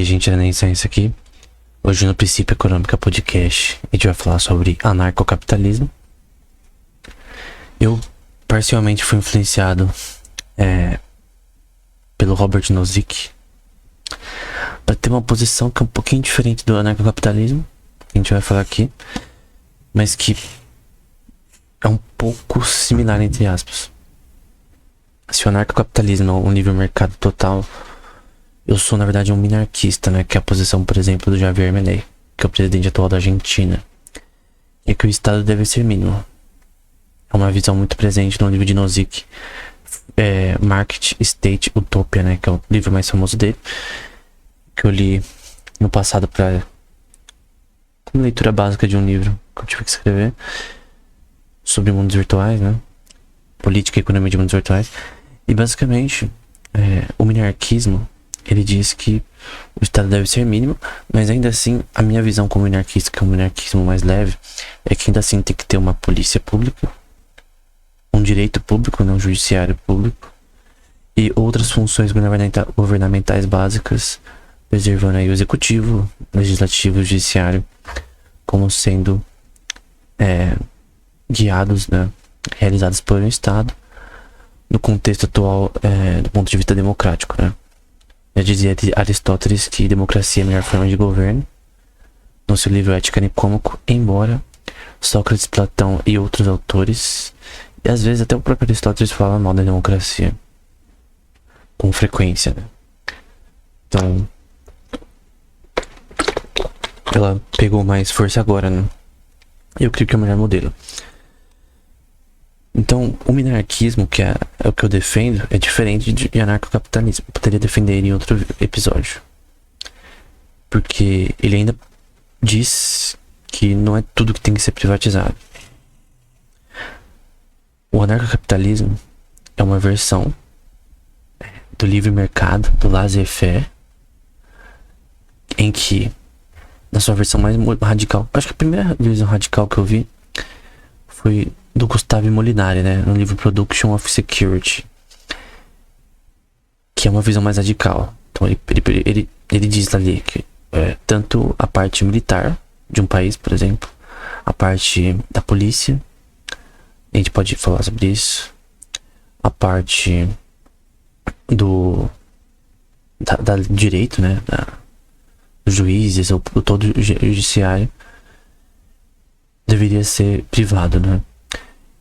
aí, gente, da Ciência aqui. Hoje no Princípio Econômica Podcast a gente vai falar sobre anarcocapitalismo. Eu parcialmente fui influenciado pelo Robert Nozick para ter uma posição que é um pouquinho diferente do anarcocapitalismo, que a gente vai falar aqui, mas que é um pouco similar, entre aspas. Se o anarcocapitalismo é um livre mercado total, eu sou, na verdade, um minarquista, né? Que é a posição, por exemplo, do Javier Milei, que é o presidente atual da Argentina. E que o Estado deve ser mínimo. É uma visão muito presente no livro de Nozick, Market State Utopia, né? Que é o livro mais famoso dele, que eu li no passado como leitura básica de um livro que eu tive que escrever sobre mundos virtuais, né? Política e economia de mundos virtuais. E basicamente, o minarquismo, ele diz que o Estado deve ser mínimo, mas ainda assim, a minha visão como minarquista, que é um minarquismo mais leve, é que ainda assim tem que ter uma polícia pública, um direito público, né, um judiciário público, e outras funções governamentais básicas, preservando aí o executivo, legislativo e judiciário como sendo guiados, né, realizados por um Estado, no contexto atual, do ponto de vista democrático, né? Já dizia Aristóteles que democracia é a melhor forma de governo, no seu livro Ética Nicômaco, embora Sócrates, Platão e outros autores, e às vezes até o próprio Aristóteles fala mal da democracia, com frequência, né? Então, ela pegou mais força agora, né? Eu creio que é o melhor modelo. Então, o minarquismo, que é o que eu defendo, é diferente de anarcocapitalismo. Eu poderia defender ele em outro episódio. Porque ele ainda diz que não é tudo que tem que ser privatizado. O anarcocapitalismo é uma versão do livre mercado, do laissez-faire, em que, na sua versão mais radical, acho que a primeira versão radical que eu vi foi do Gustavo Molinari, né, no livro Production of Security, que é uma visão mais radical. Então ele diz ali que tanto a parte militar de um país, por exemplo, a parte da polícia, a gente pode falar sobre isso, a parte do direito, né, dos juízes, ou todo o judiciário deveria ser privado, né?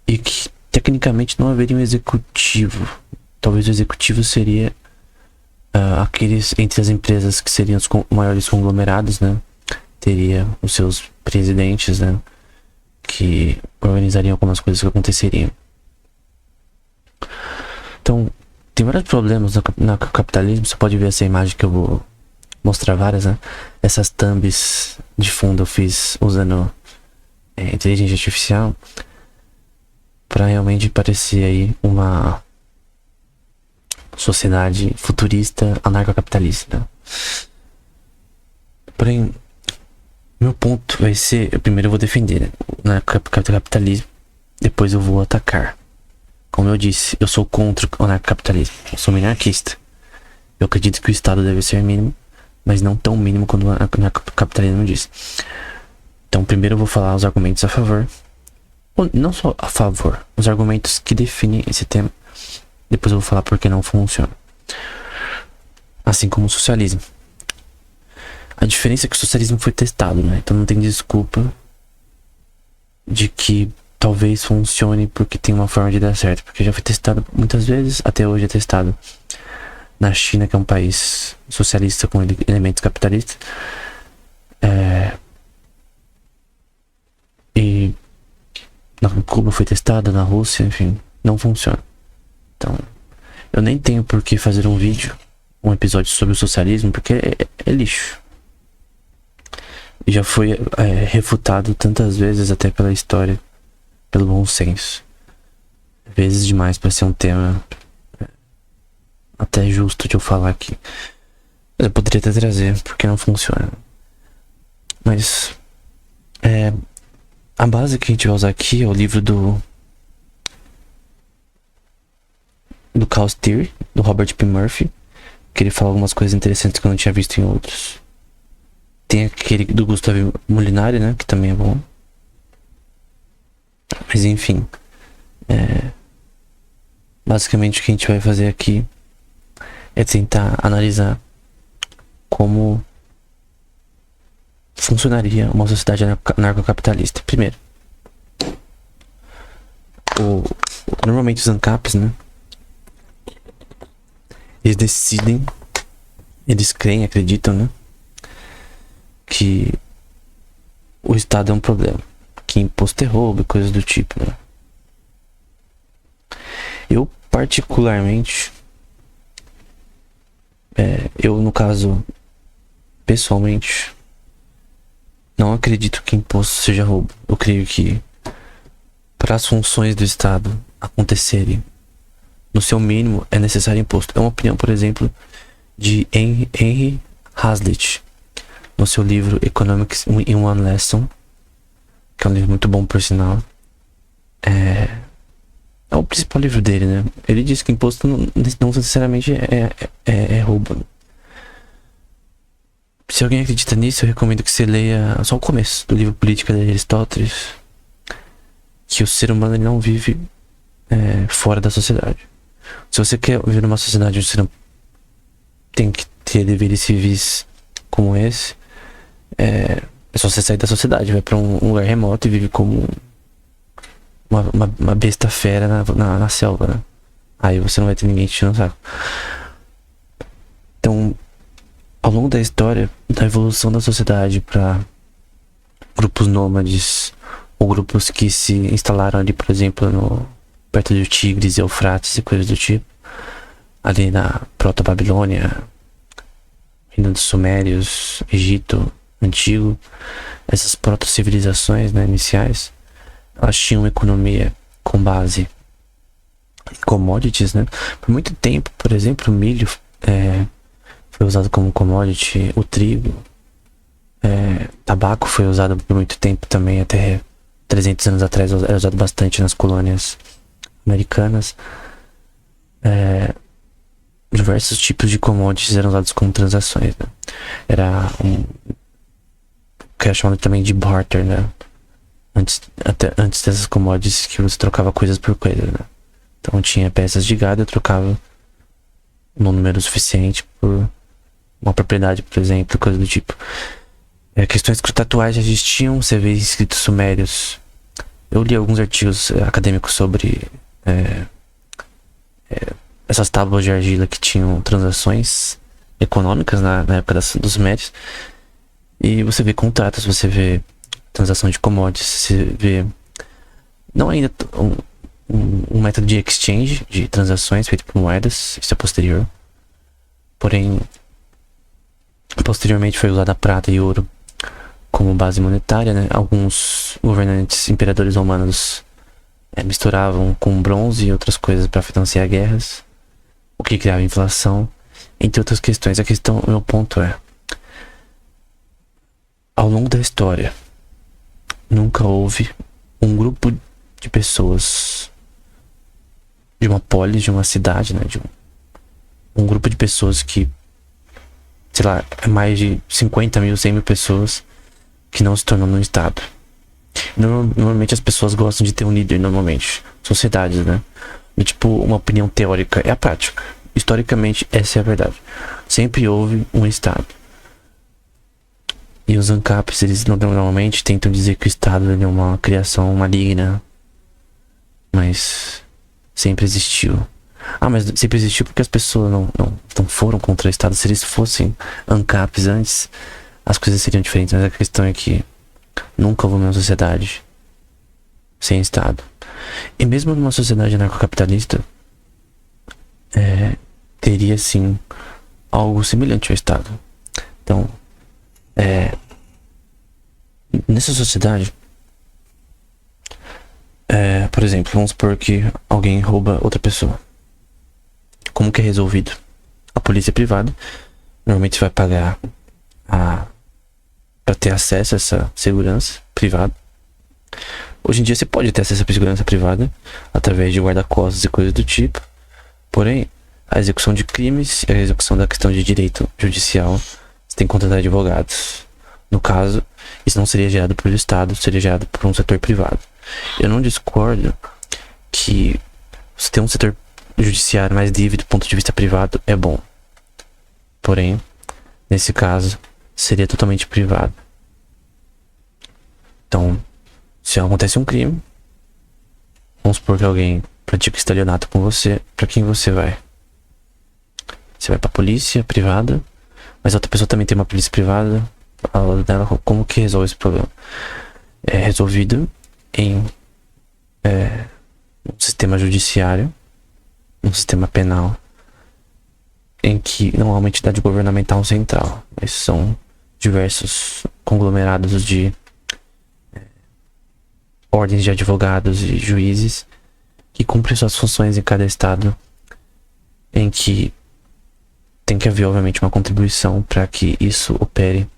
E que tecnicamente não haveria um executivo. Talvez o executivo seria aqueles entre as empresas que seriam os maiores conglomerados, né? Teria os seus presidentes, né? Que organizariam algumas coisas que aconteceriam. Então, tem vários problemas no capitalismo. Você pode ver essa imagem que eu vou mostrar várias, né? Essas thumbs de fundo eu fiz usando inteligência artificial, para realmente parecer aí uma sociedade futurista anarcocapitalista. Porém, meu ponto vai ser, primeiro eu vou defender, né, o anarcocapitalismo, depois eu vou atacar. Como eu disse, eu sou contra o anarcocapitalismo, eu sou minarquista. Eu acredito que o Estado deve ser mínimo, mas não tão mínimo quanto o anarcocapitalismo diz. Então, primeiro eu vou falar os argumentos a favor, não só a favor, os argumentos que definem esse tema. Depois eu vou falar porque não funciona. Assim como o socialismo. A diferença é que o socialismo foi testado, né? Então não tem desculpa de que talvez funcione porque tem uma forma de dar certo. Porque já foi testado muitas vezes, até hoje é testado na China, que é um país socialista com elementos capitalistas. E na Cuba foi testado, na Rússia, enfim, não funciona. Então, eu nem tenho por que fazer um vídeo, um episódio sobre o socialismo, porque é lixo. E já foi refutado tantas vezes, até pela história, pelo bom senso. Vezes demais para ser um tema até justo de eu falar aqui. Mas eu poderia até trazer, porque não funciona. Mas a base que a gente vai usar aqui é o livro do Chaos Theory, do Robert P. Murphy, que ele fala algumas coisas interessantes que eu não tinha visto em outros. Tem aquele do Gustavo Molinari, né? Que também é bom. Mas enfim. Basicamente o que a gente vai fazer aqui é tentar analisar como funcionaria uma sociedade anarcocapitalista. Primeiro, normalmente os ANCAPs, né? Eles creem, acreditam, né? Que o Estado é um problema. Que imposto é roubo, coisas do tipo, né? Eu, particularmente, no caso, pessoalmente, não acredito que imposto seja roubo. Eu creio que para as funções do Estado acontecerem, no seu mínimo, é necessário imposto. É uma opinião, por exemplo, de Henry Hazlitt, no seu livro Economics in One Lesson, que é um livro muito bom, por sinal. É o principal livro dele, né? Ele diz que imposto não necessariamente é roubo. Se alguém acredita nisso, eu recomendo que você leia só o começo do livro Política de Aristóteles, que o ser humano ele não vive fora da sociedade. Se você quer viver numa sociedade onde você não tem que ter deveres civis como esse, é só você sair da sociedade, vai pra um lugar remoto e vive como uma besta fera na selva, né? Aí você não vai ter ninguém te tirando o saco. Então, ao longo da história, da evolução da sociedade para grupos nômades ou grupos que se instalaram ali, por exemplo, perto do Tigres e Eufrates e coisas do tipo, ali na Proto-Babilônia, Reino dos Sumérios, Egito Antigo, essas proto-civilizações, né, iniciais, elas tinham uma economia com base em commodities, né? Por muito tempo, por exemplo, o milho foi usado como commodity, o trigo, tabaco foi usado por muito tempo também, até 300 anos atrás era usado bastante nas colônias americanas. Diversos tipos de commodities eram usados como transações, né? Era que é chamado também de barter, né? Antes dessas commodities que você trocava coisas por coisas, né? Então tinha peças de gado, eu trocava um número suficiente por uma propriedade, por exemplo, coisa do tipo. Questões contratuais já existiam, você vê escritos sumérios. Eu li alguns artigos acadêmicos sobre essas tábuas de argila que tinham transações econômicas na época dos sumérios. E você vê contratos, você vê transação de commodities, você vê não ainda um método de exchange, de transações feito por moedas, isso é posterior. Porém, posteriormente foi usada prata e ouro como base monetária, né? Alguns governantes, imperadores romanos misturavam com bronze e outras coisas para financiar guerras, o que criava inflação, entre outras questões. O meu ponto é, ao longo da história, nunca houve um grupo de pessoas de uma polis, de uma cidade, né? De um grupo de pessoas que, sei lá, mais de 50 mil, 100 mil pessoas que não se tornam num estado. Normalmente as pessoas gostam de ter um líder, normalmente. Sociedades, né? E, tipo, uma opinião teórica é a prática. Historicamente, essa é a verdade. Sempre houve um estado. E os ANCAPs, eles normalmente tentam dizer que o Estado é uma criação maligna. Mas sempre existiu. Mas sempre existiu porque as pessoas não foram contra o Estado. Se eles fossem ANCAPs antes, as coisas seriam diferentes. Mas a questão é que nunca houve uma sociedade sem Estado. E mesmo numa sociedade anarcocapitalista, teria sim algo semelhante ao Estado. Então, nessa sociedade, por exemplo, vamos supor que alguém rouba outra pessoa. Como que é resolvido? A polícia privada normalmente vai pagar para ter acesso a essa segurança privada. Hoje em dia você pode ter acesso à segurança privada através de guarda-costas e coisas do tipo. Porém, a execução de crimes e a execução da questão de direito judicial, você tem que contratar advogados. No caso, isso não seria gerado pelo Estado, seria gerado por um setor privado. Eu não discordo que você ter um setor judiciário mais livre do ponto de vista privado é bom. Porém, nesse caso, seria totalmente privado. Então, se acontece um crime, vamos supor que alguém pratica estelionato com você, pra quem você vai? Você vai pra polícia privada, mas outra pessoa também tem uma polícia privada. Ao lado dela, como que resolve esse problema? É resolvido em um sistema judiciário, um sistema penal, em que não há uma entidade governamental central, mas são diversos conglomerados de ordens de advogados e juízes que cumprem suas funções em cada estado, em que tem que haver, obviamente, uma contribuição para que isso opere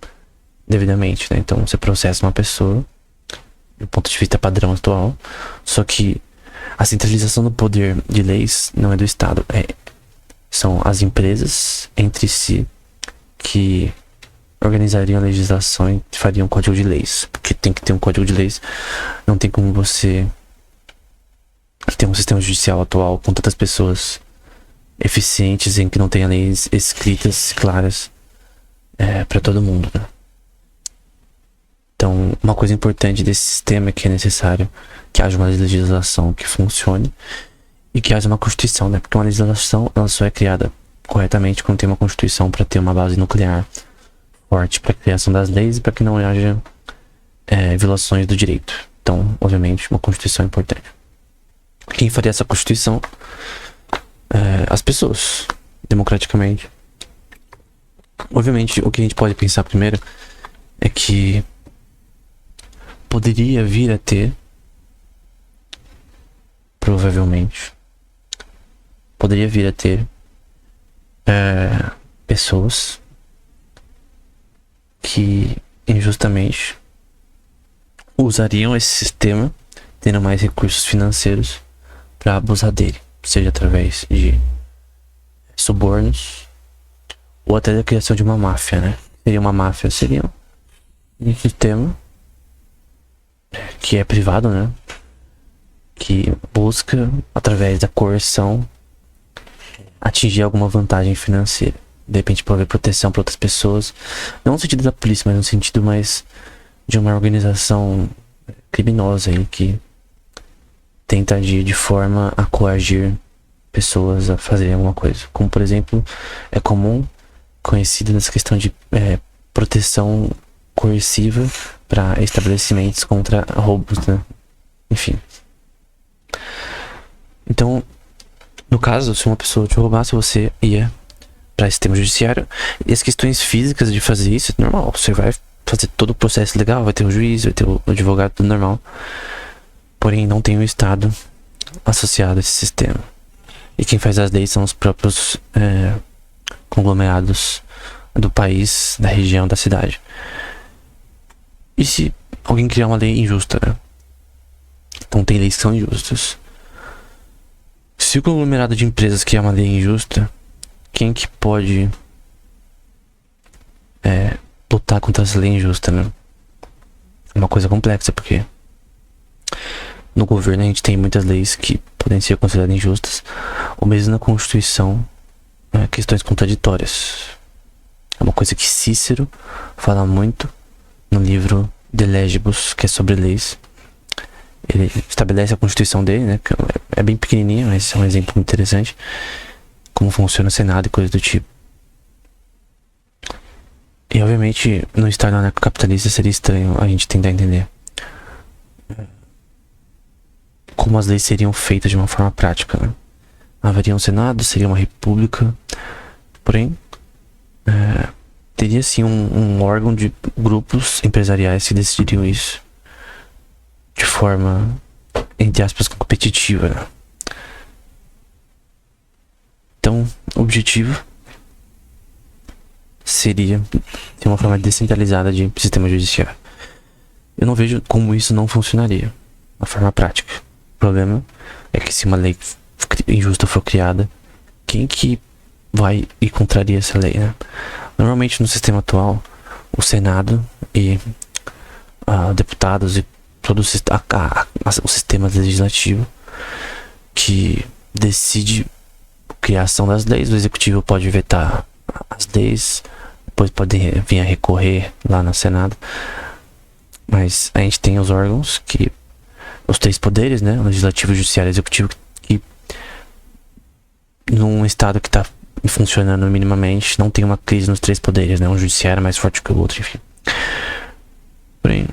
devidamente, né? Então você processa uma pessoa do ponto de vista padrão atual, só que a centralização do poder de leis não é do Estado, são as empresas entre si que organizariam a legislação e fariam um código de leis, porque tem que ter um código de leis. Não tem como você ter um sistema judicial atual com tantas pessoas eficientes em que não tenha leis escritas claras para todo mundo, né? Então, uma coisa importante desse sistema é que é necessário que haja uma legislação que funcione e que haja uma constituição, né? Porque uma legislação, ela só é criada corretamente quando tem uma constituição para ter uma base nuclear forte para a criação das leis e para que não haja violações do direito. Então, obviamente, uma constituição é importante. Quem faria essa constituição? As pessoas, democraticamente. Obviamente, o que a gente pode pensar primeiro é que poderia vir a ter, provavelmente, poderia vir a ter pessoas que injustamente usariam esse sistema, tendo mais recursos financeiros, para abusar dele, seja através de subornos ou até da criação de uma máfia, né? Seria um sistema que é privado, né? Que busca, através da coerção, atingir alguma vantagem financeira. De repente prover proteção para outras pessoas. Não no sentido da polícia, mas no sentido mais de uma organização criminosa aí que tenta agir de forma a coagir pessoas a fazerem alguma coisa. Como, por exemplo, é comum, conhecido nessa questão de proteção coerciva para estabelecimentos contra roubos, né? Enfim. Então, no caso, se uma pessoa te roubasse, você ia para sistema judiciário, e as questões físicas de fazer isso é normal. Você vai fazer todo o processo legal, vai ter o juiz, vai ter o advogado, tudo normal. Porém, não tem o Estado associado a esse sistema. E quem faz as leis são os próprios conglomerados do país, da região, da cidade. E se alguém criar uma lei injusta, né? Então tem leis que são injustas. Se o conglomerado de empresas criar uma lei injusta, quem que pode lutar contra essa lei injusta, né? É uma coisa complexa, porque no governo a gente tem muitas leis que podem ser consideradas injustas, ou mesmo na Constituição, questões contraditórias. É uma coisa que Cícero fala muito no livro De Legibus, que é sobre leis. Ele estabelece a Constituição dele, né? Que é bem pequenininha, mas é um exemplo muito interessante. Como funciona o Senado e coisas do tipo. E obviamente no Estado anarcocapitalista seria estranho a gente tentar entender como as leis seriam feitas de uma forma prática, né? Haveria um Senado, seria uma república, porém teria sim um órgão de grupos empresariais que decidiriam isso de forma, entre aspas, competitiva, né? Então, o objetivo seria ter uma forma descentralizada de sistema judiciário. Eu não vejo como isso não funcionaria na forma prática. O problema é que se uma lei injusta for criada, quem que vai e contraria essa lei, né? Normalmente no sistema atual, o Senado e deputados e todo o sistema legislativo que decide a criação das leis, o executivo pode vetar as leis, depois pode vir a recorrer lá no Senado, mas a gente tem os órgãos que os 3 poderes, né, o legislativo, o judiciário e o executivo, que num estado que está funcionando minimamente, não tem uma crise nos 3 poderes, né, um judiciário é mais forte que o outro, enfim. Porém,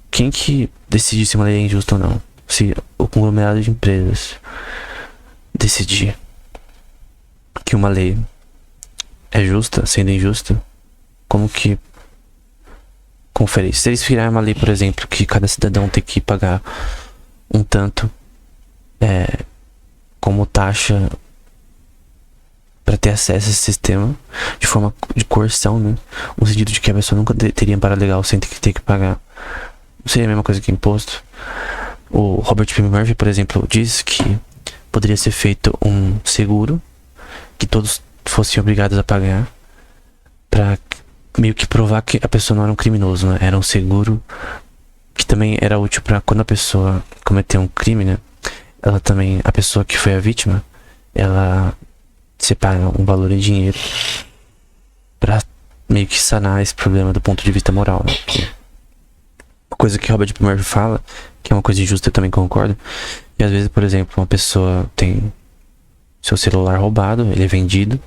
quem que decide se uma lei é injusta ou não? Se o conglomerado de empresas decidir que uma lei é justa, sendo injusta, como que conferir? Se eles virarem uma lei, por exemplo, que cada cidadão tem que pagar um tanto como taxa para ter acesso a esse sistema, de forma de coerção, né? No sentido de que a pessoa nunca teria amparo legal sem ter que pagar. Não seria a mesma coisa que imposto? O Robert P. Murphy, por exemplo, diz que poderia ser feito um seguro que todos fossem obrigados a pagar para meio que provar que a pessoa não era um criminoso, né? Era um seguro que também era útil para quando a pessoa cometeu um crime, né? Ela também, a pessoa que foi a vítima, ela separa um valor em dinheiro para meio que sanar esse problema do ponto de vista moral, né? Uma coisa que Robert P. Murphy fala, que é uma coisa injusta, eu também concordo, que às vezes, por exemplo, uma pessoa tem seu celular roubado, ele é vendido,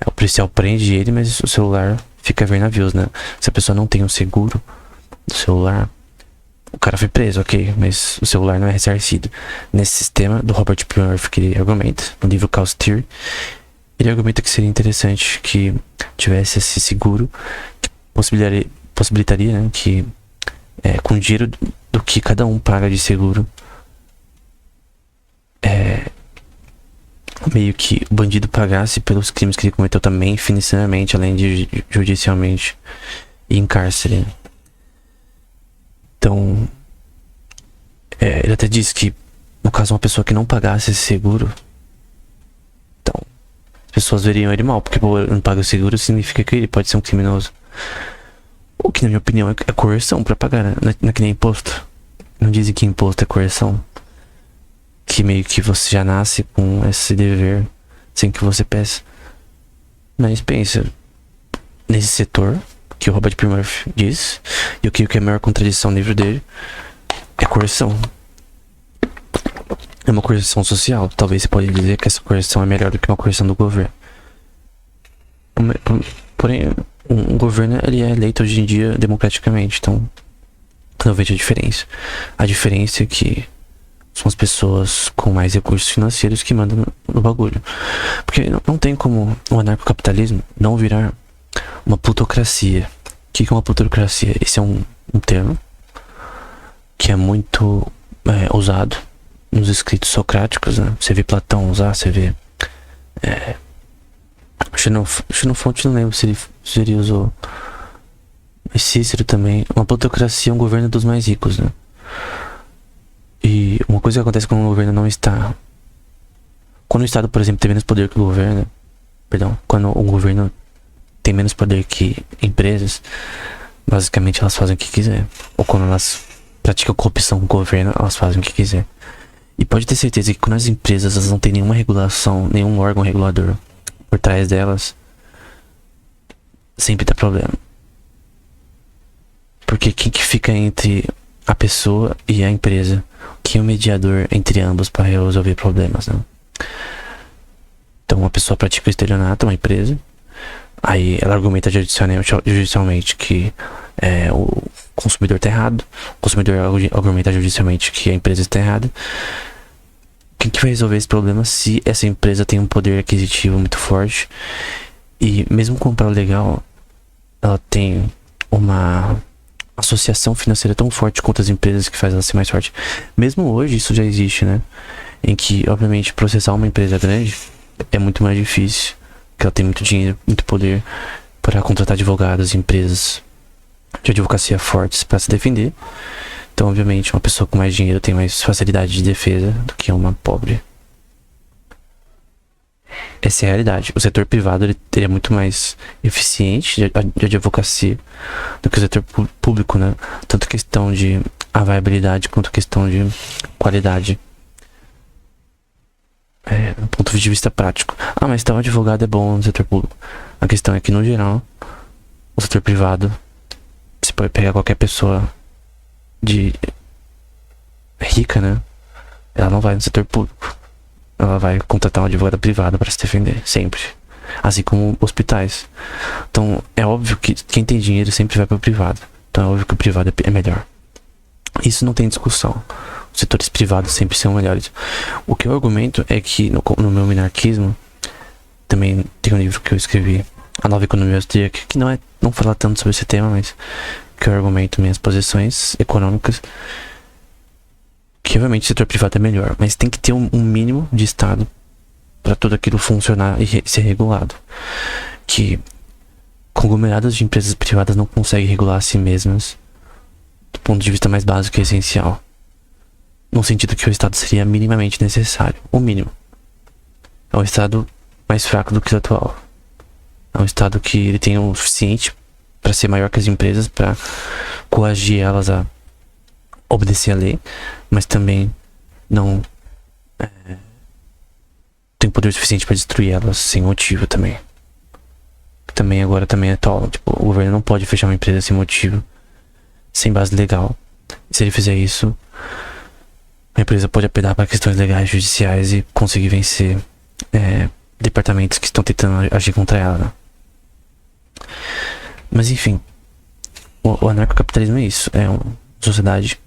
o policial prende ele, mas o celular fica a ver navios, né? Se a pessoa não tem um seguro do celular, o cara foi preso, ok, mas o celular não é ressarcido. Nesse sistema do Robert P. Murphy, que ele argumenta, no livro Chaos Theory, ele argumenta que seria interessante que tivesse esse seguro que possibilitaria, né, que com o dinheiro do que cada um paga de seguro, meio que o bandido pagasse pelos crimes que ele cometeu também financeiramente, além de judicialmente e em cárcere. Então, ele até disse que no caso uma pessoa que não pagasse esse seguro, então as pessoas veriam ele mal, porque ele não paga o seguro significa que ele pode ser um criminoso. O que na minha opinião é coerção pra pagar, né? Não é que nem imposto. Não dizem que imposto é coerção, que meio que você já nasce com esse dever sem que você peça. Mas pensa, nesse setor que o Robert P. Murphy diz, e o que é a maior contradição no livro dele é coerção. É uma coerção social. Talvez você pode dizer que essa coerção é melhor do que uma coerção do governo. Porém, um governo ele é eleito hoje em dia democraticamente, então não vejo a diferença. A diferença é que são as pessoas com mais recursos financeiros que mandam no bagulho. Porque não tem como o anarcocapitalismo não virar uma plutocracia. O que é uma plutocracia? Esse é um termo que é muito usado nos escritos socráticos, né? Você vê Platão usar, você vê Xenofonte, não lembro se ele usou, mas Cícero também. Uma plutocracia é um governo dos mais ricos, né? E uma coisa que acontece quando o governo não está, quando o Estado, por exemplo, tem menos poder que o governo, quando o governo tem menos poder que empresas, basicamente elas fazem o que quiser. Ou quando elas praticam corrupção com o governo, elas fazem o que quiser. E pode ter certeza que quando as empresas elas não têm nenhuma regulação, nenhum órgão regulador por trás delas, sempre dá problema. Porque quem que fica entre a pessoa e a empresa? Quem é o mediador entre ambos para resolver problemas, né? Então uma pessoa pratica o estelionato, uma empresa, aí ela argumenta judicialmente que o consumidor está errado, o consumidor argumenta judicialmente que a empresa está errada. Quem que vai resolver esse problema se essa empresa tem um poder aquisitivo muito forte e mesmo com um prazo legal ela tem uma associação financeira tão forte contra as empresas que faz ela ser mais forte? Mesmo hoje isso já existe, né? Em que obviamente processar uma empresa grande é muito mais difícil, porque ela tem muito dinheiro, muito poder para contratar advogados e empresas de advocacia fortes para se defender. Então, obviamente, uma pessoa com mais dinheiro tem mais facilidade de defesa do que uma pobre. Essa é a realidade. O setor privado ele é muito mais eficiente de advocacia do que o setor público, né? Tanto questão de avaliabilidade quanto questão de qualidade. Do ponto de vista prático. Ah, mas então advogado é bom no setor público. A questão é que, no geral, o setor privado, você pode pegar qualquer pessoa de rica, né? Ela não vai no setor público. Ela vai contratar um advogado privado para se defender, sempre. Assim como hospitais. Então, é óbvio que quem tem dinheiro sempre vai para o privado. Então, é óbvio que o privado é melhor. Isso não tem discussão. Os setores privados sempre são melhores. O que eu argumento é que, no meu minarquismo, também tem um livro que eu escrevi, A Nova Economia Austríaca, que não fala tanto sobre esse tema, mas que eu argumento minhas posições econômicas, que obviamente o setor privado é melhor, mas tem que ter um mínimo de Estado para tudo aquilo funcionar e ser regulado. Que conglomerados de empresas privadas não conseguem regular a si mesmas do ponto de vista mais básico e essencial, no sentido que o Estado seria minimamente necessário, o mínimo. É um Estado mais fraco do que o atual. É um Estado que ele tem o suficiente para ser maior que as empresas, para coagir elas a obedecer a lei, mas também não tem poder suficiente para destruir elas sem motivo também. Também agora também é tal, tipo, o governo não pode fechar uma empresa sem motivo, sem base legal. Se ele fizer isso, a empresa pode apelar para questões legais, judiciais e conseguir vencer departamentos que estão tentando agir contra ela, né? Mas enfim, o anarcocapitalismo é isso, é uma sociedade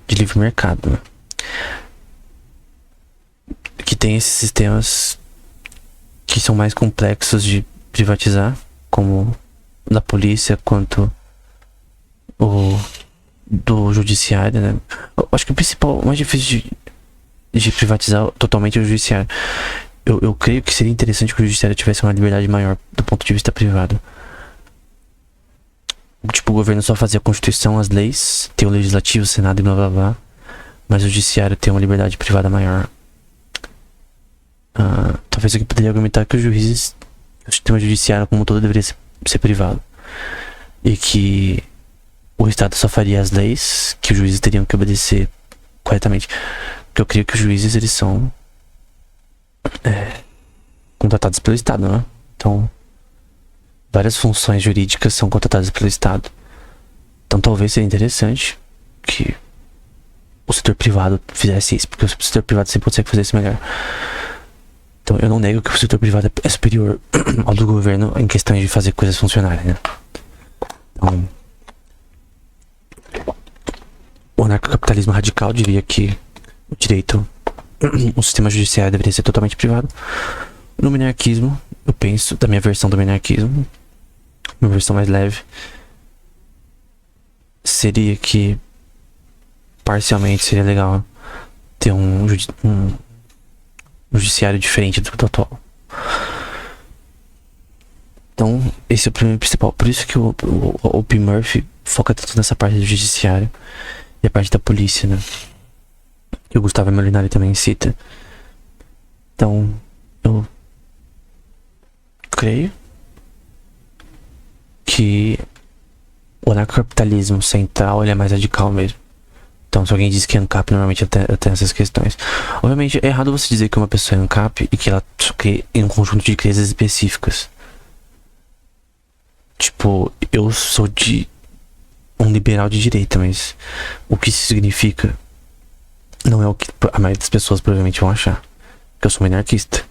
de livre mercado, né? Que tem esses sistemas que são mais complexos de privatizar, como da polícia quanto o do judiciário, né? Eu acho que o principal, o mais difícil de privatizar totalmente é o judiciário. Eu creio que seria interessante que o judiciário tivesse uma liberdade maior do ponto de vista privado. Tipo, o governo só fazia a Constituição, as leis, ter o legislativo, o Senado e blá blá blá. Mas o judiciário tem uma liberdade privada maior. Talvez eu poderia argumentar que os juízes, o sistema judiciário como um todo deveria ser privado. E que o Estado só faria as leis que os juízes teriam que obedecer corretamente. Porque eu creio que os juízes, eles são contratados pelo Estado, né? Então, várias funções jurídicas são contratadas pelo Estado. Então talvez seria interessante que o setor privado fizesse isso, porque o setor privado sempre consegue fazer isso melhor. Então eu não nego que o setor privado é superior ao do governo em questões de fazer coisas funcionarem, né? Então, o anarcocapitalismo radical diria que o direito, o sistema judiciário deveria ser totalmente privado. No minarquismo, eu penso, da minha versão do minarquismo, uma versão mais leve, seria que parcialmente seria legal ter um judiciário diferente do atual. Então, esse é o primeiro principal. Por isso que o P. Murphy foca tanto nessa parte do judiciário e a parte da polícia, né? E o Gustavo Molinari também cita. Então, eu creio que o anarcocapitalismo central ele é mais radical mesmo. Então, se alguém diz que é ANCAP, normalmente tem essas questões. Obviamente, é errado você dizer que uma pessoa é ANCAP e que ela crê em um conjunto de crenças específicas. Tipo, eu sou um liberal de direita, mas o que isso significa não é o que a maioria das pessoas provavelmente vão achar. Que eu sou um anarquista.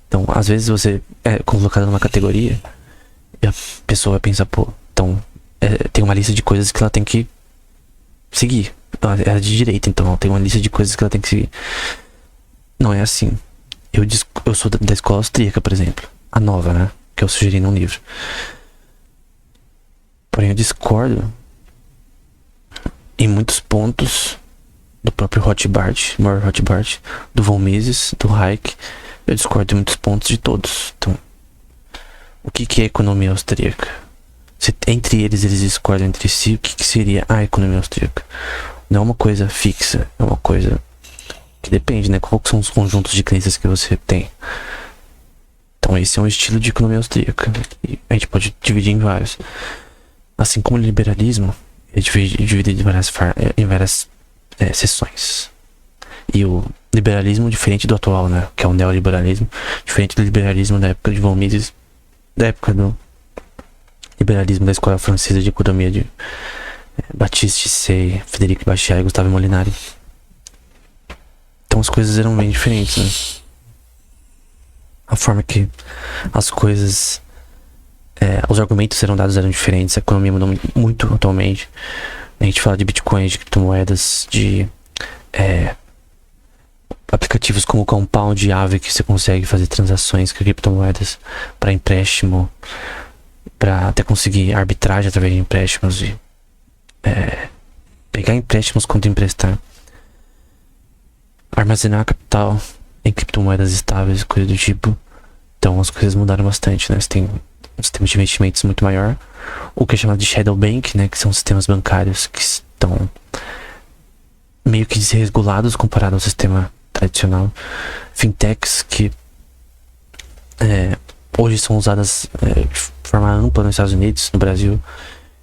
Então, às vezes você é colocado numa categoria e a pessoa vai pensar, pô, então tem uma lista de coisas que ela tem que seguir. Ela é de direita, então tem uma lista de coisas que ela tem que seguir. Não é assim. Eu sou da escola austríaca, por exemplo. A nova, né? Que eu sugeri num livro. Porém, eu discordo em muitos pontos do próprio Rothbard, Murray Rothbard, do von Mises, do Hayek. Eu discordo em muitos pontos de todos. Então, o que é a economia austríaca? Se entre eles discordam entre si, o que seria a economia austríaca? Não é uma coisa fixa, é uma coisa que depende, né? Quais são os conjuntos de crenças que você tem? Então esse é um estilo de economia austríaca, né? E a gente pode dividir em vários. Assim como o liberalismo é dividido em várias seções. E o liberalismo diferente do atual, né? Que é o neoliberalismo, diferente do liberalismo da época de von Mises, da época do liberalismo da escola francesa de economia de Baptiste Say, Frederic Bastiat e Gustavo Molinari. Então as coisas eram bem diferentes, né? A forma que as coisas, os argumentos eram dados eram diferentes. A economia mudou muito atualmente. A gente fala de Bitcoin, de criptomoedas, de aplicativos como o Compound e Aave, que você consegue fazer transações com criptomoedas para empréstimo, para até conseguir arbitragem através de empréstimos e pegar empréstimos quanto emprestar, armazenar capital em criptomoedas estáveis, coisa do tipo. Então as coisas mudaram bastante, né? Você tem um sistema de investimentos muito maior, o que é chamado de shadow bank, né? Que são sistemas bancários que estão meio que desregulados comparado ao sistema tradicional. Fintechs que hoje são usadas de forma ampla nos Estados Unidos, no Brasil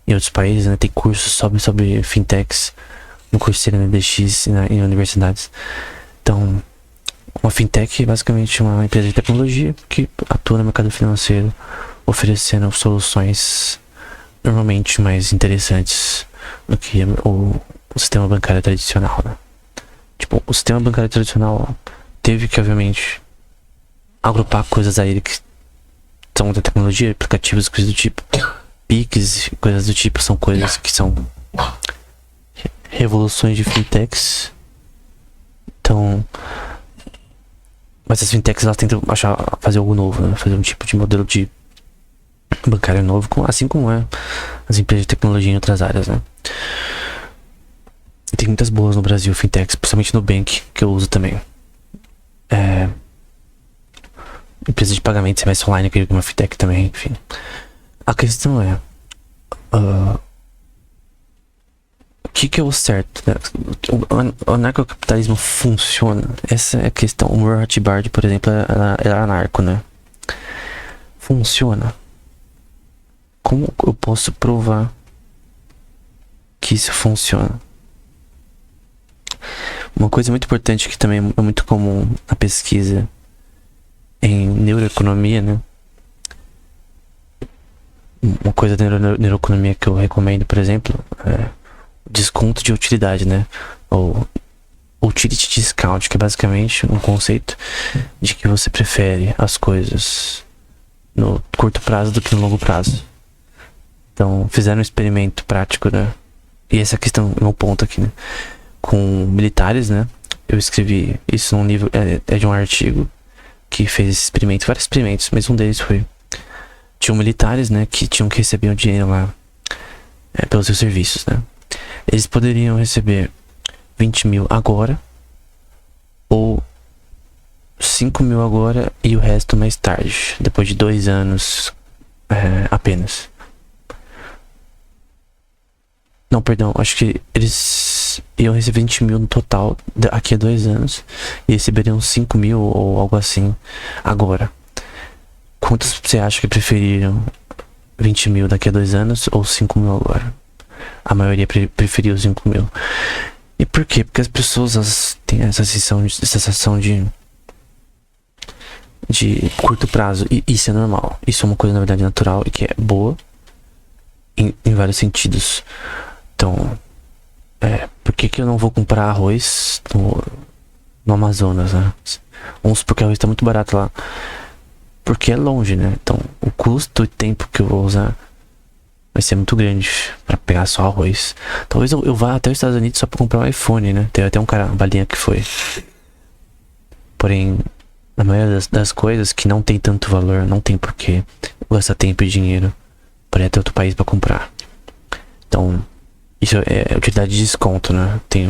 e em outros países, né? Tem cursos sobre fintechs no Coursera, no edX e em universidades. Então, uma fintech é basicamente uma empresa de tecnologia que atua no mercado financeiro, oferecendo soluções normalmente mais interessantes do que o sistema bancário tradicional, né? Tipo, o sistema bancário tradicional teve que, obviamente, agrupar coisas a ele que são da tecnologia, aplicativos, coisas do tipo. Pix, coisas do tipo, são coisas que são revoluções de fintechs. Então, mas as fintechs, elas tentam fazer algo novo, né? Fazer um tipo de modelo de bancário novo, assim como as empresas de tecnologia em outras áreas, né? E tem muitas boas no Brasil, fintechs, principalmente no Nubank, que eu uso também. Empresa de pagamento, semestre online, que é uma fintech também, enfim. A questão é o que é o certo, né? O anarcocapitalismo funciona? Essa é a questão. O Rothbard, por exemplo, era anarco, né? Funciona? Como eu posso provar que isso funciona? Uma coisa muito importante que também é muito comum na pesquisa em neuroeconomia, né? Uma coisa da neuroeconomia que eu recomendo, por exemplo, é desconto de utilidade, né? Ou utility discount, que é basicamente um conceito de que você prefere as coisas no curto prazo do que no longo prazo. Então, fizeram um experimento prático, né? E essa questão é um ponto aqui, né? Com militares, né? Eu escrevi isso num livro, de um artigo que fez esse experimento, vários experimentos, mas um deles foi: tinham militares, né, que tinham que receber o dinheiro lá pelos seus serviços, né? Eles poderiam receber 20 mil agora, ou 5 mil agora e o resto mais tarde, depois de 2 anos apenas. Não, perdão, acho que eles iam receber 20 mil no total daqui a 2 anos e receberiam 5 mil ou algo assim agora. Quantos você acha que preferiram 20 mil daqui a 2 anos ou 5 mil agora? A maioria preferiu 5 mil. E por quê? Porque as pessoas, elas têm essa sensação de curto prazo. E isso é normal. Isso é uma coisa, na verdade, natural e que é boa em vários sentidos. Então, por que eu não vou comprar arroz no Amazonas, né? Vamos supor que o arroz tá muito barato lá. Porque é longe, né? Então, o custo e tempo que eu vou usar vai ser muito grande pra pegar só arroz. Talvez eu vá até os Estados Unidos só pra comprar um iPhone, né? Tem até um cara, uma balinha que foi. Porém, na maioria das coisas que não tem tanto valor, não tem porquê gastar tempo e dinheiro pra ir até outro país pra comprar. Então, isso é utilidade de desconto, né? Tem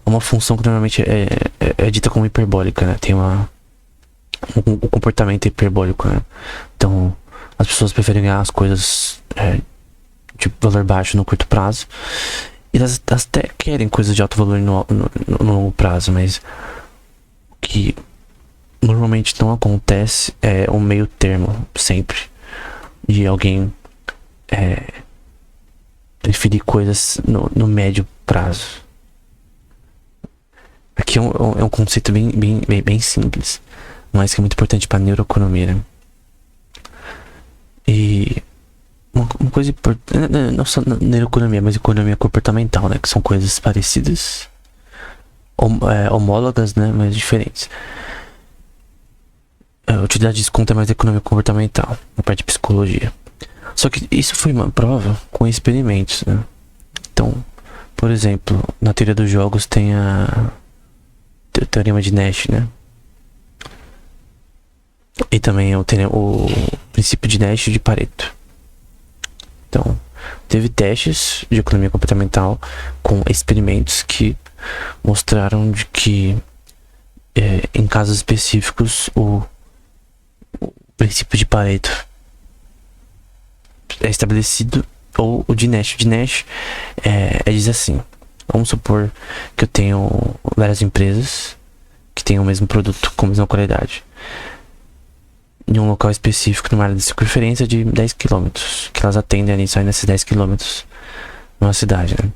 uma função que normalmente é dita como hiperbólica, né? Tem um comportamento hiperbólico, né? Então, as pessoas preferem ganhar as coisas de valor baixo no curto prazo, e elas até querem coisas de alto valor no longo prazo, mas o que normalmente não acontece um meio termo, sempre. De alguém preferir coisas no médio prazo. Aqui é um conceito bem simples, mas que é muito importante para a neuroeconomia, né? E uma coisa importante, não só na neuroeconomia, mas economia comportamental, né? Que são coisas parecidas, homólogas, né? Mas diferentes. A utilidade disso conta mais da economia comportamental, na parte de psicologia. Só que isso foi uma prova com experimentos, né? Então, por exemplo, na teoria dos jogos tem o teorema de Nash, né? E também o princípio de Nash e de Pareto. Então, teve testes de economia comportamental com experimentos que mostraram de que em casos específicos o princípio de Pareto é estabelecido, ou o de Nash. O de Nash diz assim: vamos supor que eu tenho várias empresas que têm o mesmo produto com a mesma qualidade em um local específico, numa área de circunferência de 10 km, que elas atendem ali só nesses 10 km numa cidade, né?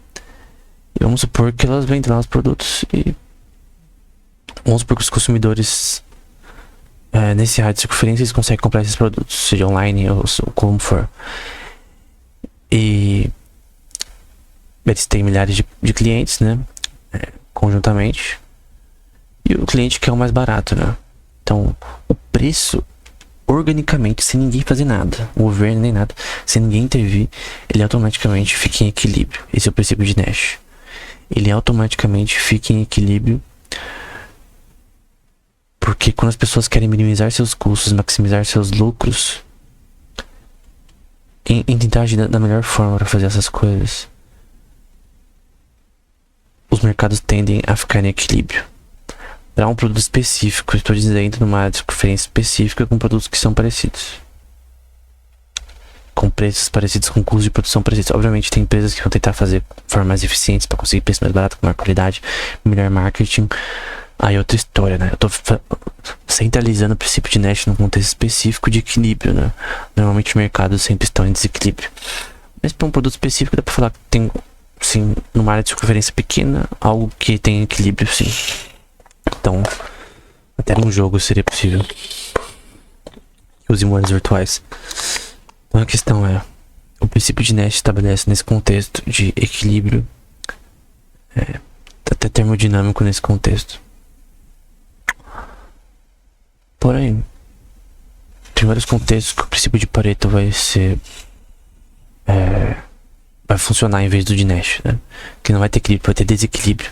E vamos supor que elas vendem lá os produtos e vamos supor que os consumidores nesse área de circunferência eles conseguem comprar esses produtos, seja online ou como for. E eles têm milhares de clientes, né? Conjuntamente. E o cliente quer o mais barato, né? Então, o preço, organicamente, sem ninguém fazer nada, o governo nem nada, sem ninguém intervir, ele automaticamente fica em equilíbrio. Esse é o princípio de Nash. Ele automaticamente fica em equilíbrio, porque quando as pessoas querem minimizar seus custos, maximizar seus lucros, em tentar agir da melhor forma para fazer essas coisas, os mercados tendem a ficar em equilíbrio. Para um produto específico, estou dizendo numa área de circunferência específica com produtos que são parecidos, com preços parecidos, com custos de produção parecidos. Obviamente tem empresas que vão tentar fazer formas mais eficientes para conseguir preço mais barato, com maior qualidade, melhor marketing. Aí outra história, né? Eu tô centralizando o princípio de Nash num contexto específico de equilíbrio, né? Normalmente mercados sempre estão em desequilíbrio. Mas para um produto específico dá para falar que tem, sim, numa área de circunferência pequena, algo que tem equilíbrio, sim. Então, até num jogo seria possível. Use moedas virtuais. Então a questão é, o princípio de Nash estabelece nesse contexto de equilíbrio, até termodinâmico nesse contexto. Porém, tem vários contextos que o princípio de Pareto vai funcionar em vez do de Nash, né? Que não vai ter equilíbrio, vai ter desequilíbrio.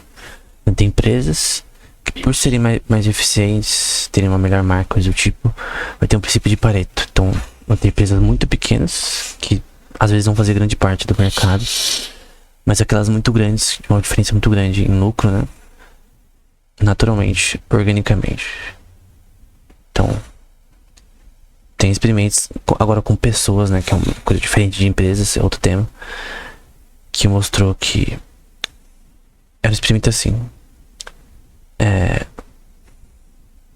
Tem empresas que, por serem mais eficientes, terem uma melhor marca, coisa do tipo, vai ter um princípio de Pareto. Então, vai ter empresas muito pequenas que às vezes vão fazer grande parte do mercado, mas aquelas muito grandes, uma diferença muito grande em lucro, né? Naturalmente, organicamente. Então, tem experimentos agora com pessoas, né? Que é uma coisa diferente de empresas, é outro tema, que mostrou que era um experimento assim.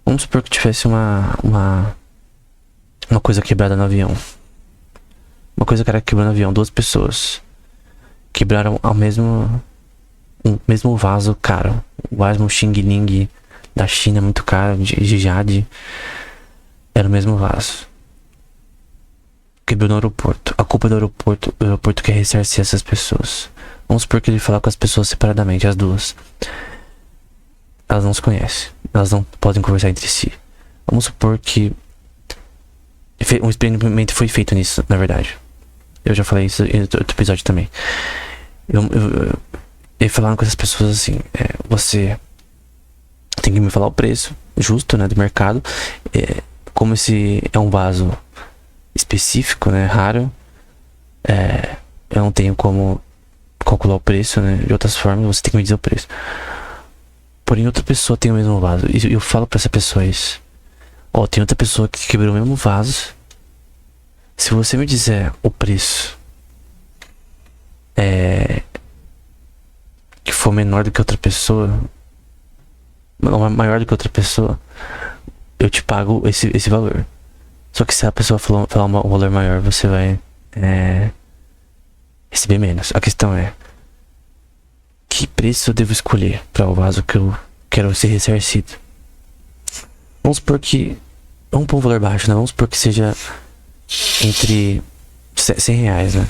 Vamos supor que tivesse uma coisa quebrada no avião. Uma coisa que era quebrada no avião, duas pessoas quebraram o mesmo vaso caro. O vaso Xing Ling da China, muito caro, de jade. Era o mesmo vaso. Quebrou no aeroporto. A culpa é do aeroporto. O aeroporto quer ressarcir essas pessoas. Vamos supor que ele falar com as pessoas separadamente, as duas. Elas não se conhecem. Elas não podem conversar entre si. Vamos supor que um experimento foi feito nisso, na verdade. Eu já falei isso em outro episódio também. E falaram com essas pessoas assim: você tem que me falar o preço justo, né, do mercado. Como esse é um vaso específico, né, raro, eu não tenho como calcular o preço, né, de outras formas. Você tem que me dizer o preço. Porém, outra pessoa tem o mesmo vaso. E eu falo pra essa pessoa isso: tem outra pessoa que quebrou o mesmo vaso. Se você me disser o preço que for menor do que outra pessoa, ou maior do que outra pessoa, eu te pago esse valor. Só que se a pessoa falar um valor maior, você vai receber menos. A questão é, que preço eu devo escolher para o vaso que eu quero ser ressarcido? Vamos supor que, vamos pôr um valor baixo, né? Vamos supor que seja entre 100 reais, né?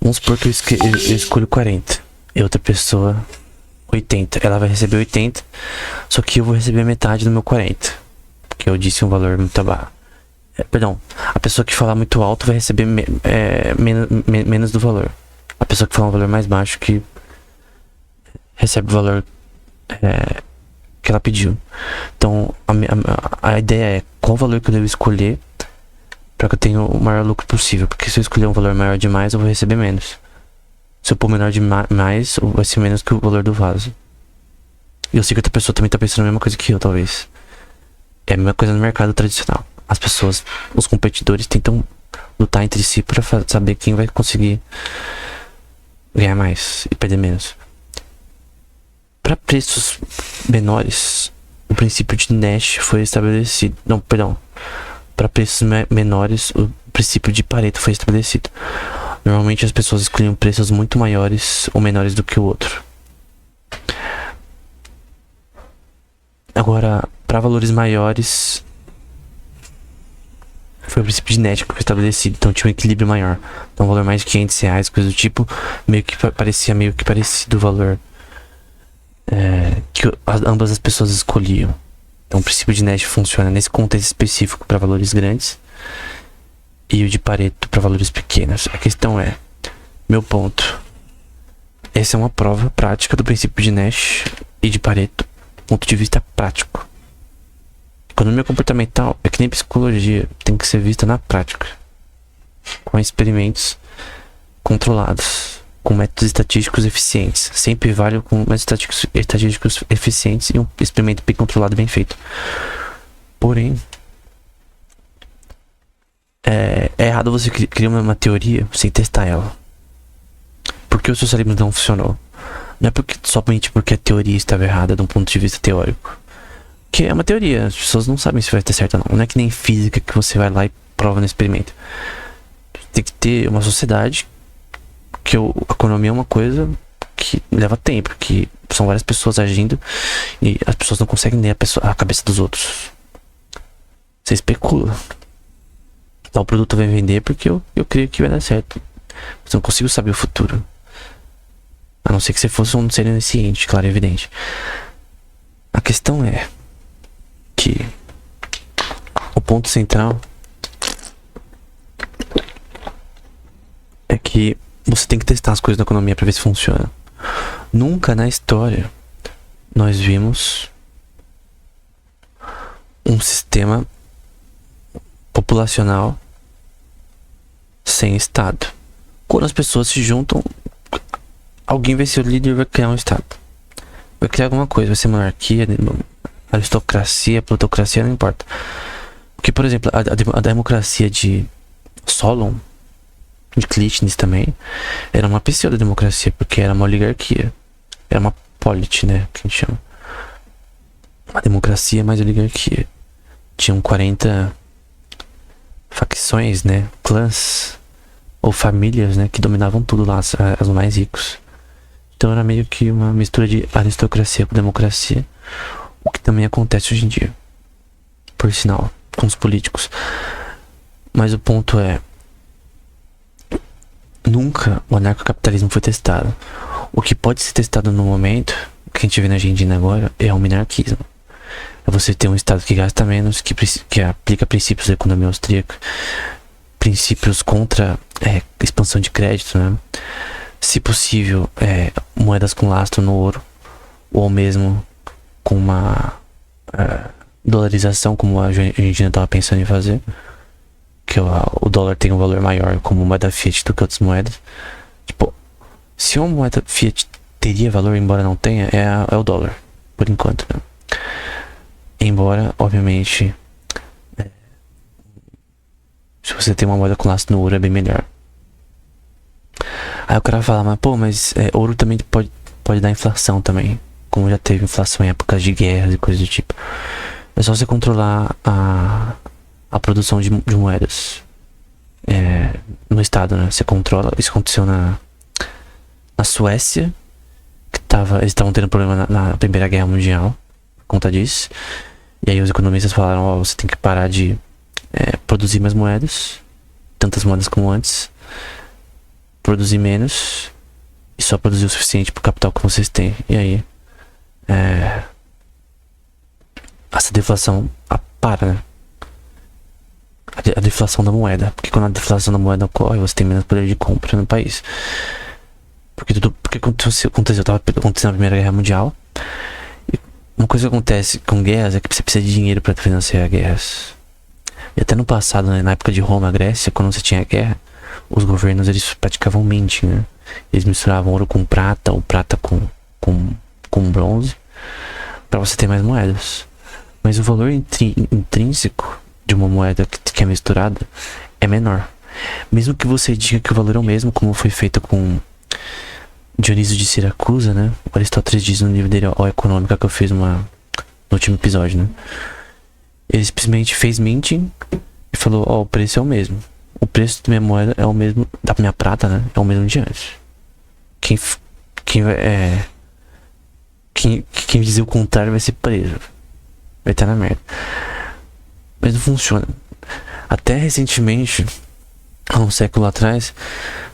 Vamos supor que eu escolho 40 e outra pessoa 80. Ela vai receber 80, só que eu vou receber metade do meu 40, porque eu disse um valor muito baixo. Perdão, a pessoa que falar muito alto vai receber menos do valor. A pessoa que falar um valor mais baixo que recebe o valor que ela pediu. Então a ideia é qual valor que eu devo escolher para que eu tenha o maior lucro possível. Porque se eu escolher um valor maior demais, eu vou receber menos. Se eu pôr menor demais, vai ser menos que o valor do vaso. E eu sei que outra pessoa também tá pensando a mesma coisa que eu, talvez. É a mesma coisa no mercado tradicional. As pessoas, os competidores tentam lutar entre si para saber quem vai conseguir ganhar mais e perder menos. Para preços menores, o princípio de Nash foi estabelecido. Não, perdão. Para preços menores, o princípio de Pareto foi estabelecido. Normalmente as pessoas escolhiam preços muito maiores ou menores do que o outro. Agora, para valores maiores, foi o princípio de Nash que foi estabelecido. Então tinha um equilíbrio maior. Então um valor mais de 500 reais, coisa do tipo, meio que parecido o valor que ambas as pessoas escolhiam. Então o princípio de Nash funciona nesse contexto específico para valores grandes e o de Pareto para valores pequenos. A questão é, meu ponto, essa é uma prova prática do princípio de Nash e de Pareto, do ponto de vista prático. Economia comportamental é que nem psicologia, tem que ser vista na prática, com experimentos controlados, com métodos estatísticos eficientes. Sempre vale com métodos estatísticos eficientes e um experimento bem controlado e bem feito. Porém, é errado você criar uma teoria sem testar ela. Por que o socialismo não funcionou? Não é somente porque a teoria estava errada de um ponto de vista teórico. Que é uma teoria, as pessoas não sabem se vai ter certo ou não. Não é que nem física que você vai lá e prova no experimento. Tem que ter uma sociedade que a economia é uma coisa que leva tempo, que são várias pessoas agindo e as pessoas não conseguem ler a cabeça dos outros. Você especula. Tal produto vai vender porque eu creio que vai dar certo. Mas eu não consigo saber o futuro. A não ser que você fosse um ser onisciente, claro e evidente. A questão é que o ponto central é que você tem que testar as coisas na economia para ver se funciona. Nunca na história nós vimos um sistema populacional sem Estado. Quando as pessoas se juntam, alguém vai ser o líder e vai criar um Estado. Vai criar alguma coisa, vai ser monarquia, aristocracia, plutocracia, não importa. Porque, por exemplo, a democracia de Solon, de Clístenes também, era uma pseudo-democracia, porque era uma oligarquia. Era uma polity, né, que a gente chama. Uma democracia mais oligarquia. Tinham 40 facções, né, clãs ou famílias, né, que dominavam tudo lá, os mais ricos. Então era meio que uma mistura de aristocracia com democracia, o que também acontece hoje em dia, por sinal, com os políticos. Mas o ponto é, nunca o anarcocapitalismo foi testado. O que pode ser testado no momento, o que a gente vê na Argentina agora, é o minarquismo. É você ter um Estado que gasta menos, que aplica princípios da economia austríaca, princípios contra expansão de crédito, né? Se possível, moedas com lastro no ouro, ou mesmo com uma dolarização, como a Argentina estava pensando em fazer, que o dólar tem um valor maior como moeda fiat do que outras moedas. Tipo, se uma moeda fiat teria valor, embora não tenha, é o dólar, por enquanto, né? Embora, obviamente, se você tem uma moeda com lastro no ouro, é bem melhor. Aí o cara fala, mas ouro também pode dar inflação também, como já teve inflação em épocas de guerras e coisas do tipo. É só você controlar a produção de moedas no estado, né? Você controla. Isso aconteceu na Suécia, que eles estavam tendo problema na Primeira Guerra Mundial por conta disso. E aí os economistas falaram, você tem que parar de produzir mais moedas, tantas moedas como antes, produzir menos e só produzir o suficiente pro capital que vocês têm. E aí essa deflação para, né? A deflação da moeda. Porque quando a deflação da moeda ocorre, você tem menos poder de compra no país. Porque aconteceu tava acontecendo na Primeira Guerra Mundial. E uma coisa que acontece com guerras é que você precisa de dinheiro para financiar guerras. E até no passado, né, na época de Roma, Grécia, quando você tinha guerra, os governos eles praticavam minting, né? Eles misturavam ouro com prata, ou prata com bronze, para você ter mais moedas. Mas o valor intrínseco de uma moeda que é misturada é menor. Mesmo que você diga que o valor é o mesmo, como foi feito com Dionísio de Siracusa, né? O Aristóteles diz no livro dele, O Econômica, que eu fiz no último episódio, né? Ele simplesmente fez minting e falou, o preço é o mesmo. O preço da minha moeda é o mesmo, da minha prata, né? É o mesmo de antes. Quem dizer o contrário vai ser preso. Vai estar na merda. Mas não funciona. Até recentemente, há um século atrás,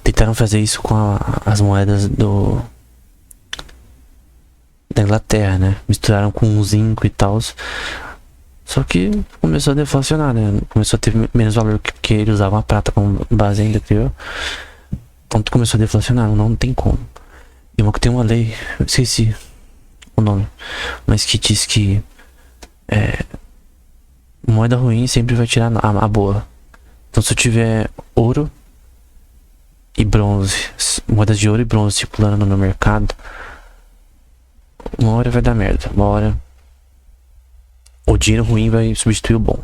tentaram fazer isso com as moedas da Inglaterra, né? Misturaram com um zinco e tal. Só que começou a deflacionar, né? Começou a ter menos valor porque eles usavam a prata como base ainda, criou. Então começou a deflacionar, não tem como. E tem uma lei, eu esqueci o nome, mas que diz que moeda ruim sempre vai tirar a boa. Então se eu tiver ouro e bronze, moedas de ouro e bronze circulando no meu mercado, uma hora vai dar merda. Uma hora o dinheiro ruim vai substituir o bom.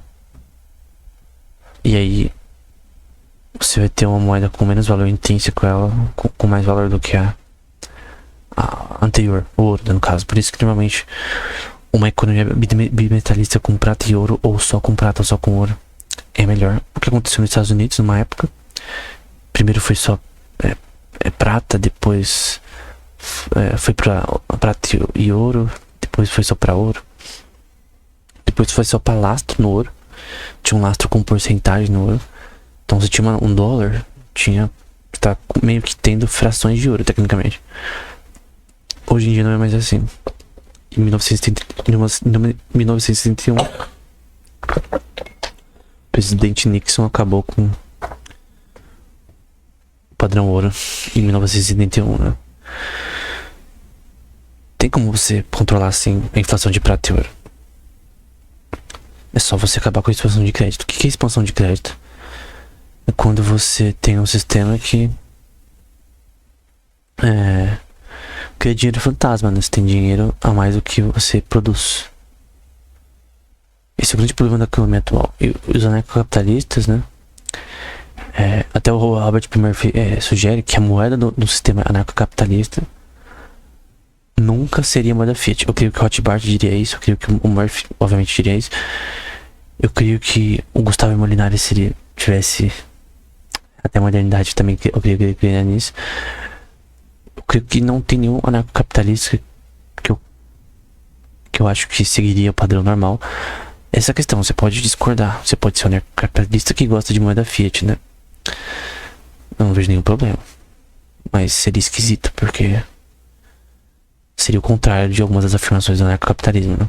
E aí você vai ter uma moeda com menos valor intrínseco, ela com mais valor do que a anterior, o ouro, no caso. Por isso que normalmente uma economia bimetalista com prata e ouro, ou só com prata ou só com ouro, é melhor. O que aconteceu nos Estados Unidos numa época, primeiro foi só prata, depois foi pra prata e ouro, depois foi só pra ouro, depois foi só pra lastro no ouro. Tinha um lastro com porcentagem no ouro. Então se tinha um dólar, tá meio que tendo frações de ouro, tecnicamente. Hoje em dia não é mais assim. Em 1971, o presidente Nixon acabou com o padrão ouro em 1971, né? Tem como você controlar assim a inflação de prata e ouro? É só você acabar com a expansão de crédito. O que é expansão de crédito? É quando você tem um sistema que cria dinheiro fantasma, né? Você tem dinheiro a mais do que você produz. Esse é o grande problema da economia atual. E os anarcocapitalistas, né? Até o Robert P. Murphy sugere que a moeda do sistema anarcocapitalista nunca seria moeda fiat. Eu creio que o Rothbard diria isso, eu creio que o Murphy obviamente diria isso. Eu creio que o Gustavo Molinari tivesse até a modernidade também, eu creio que ele creia nisso. Eu creio que não tem nenhum anarcocapitalista que eu acho que seguiria o padrão normal. Essa questão, você pode discordar. Você pode ser um anarcocapitalista que gosta de moeda fiat, né? Eu não vejo nenhum problema. Mas seria esquisito, porque seria o contrário de algumas das afirmações do anarcocapitalismo, né?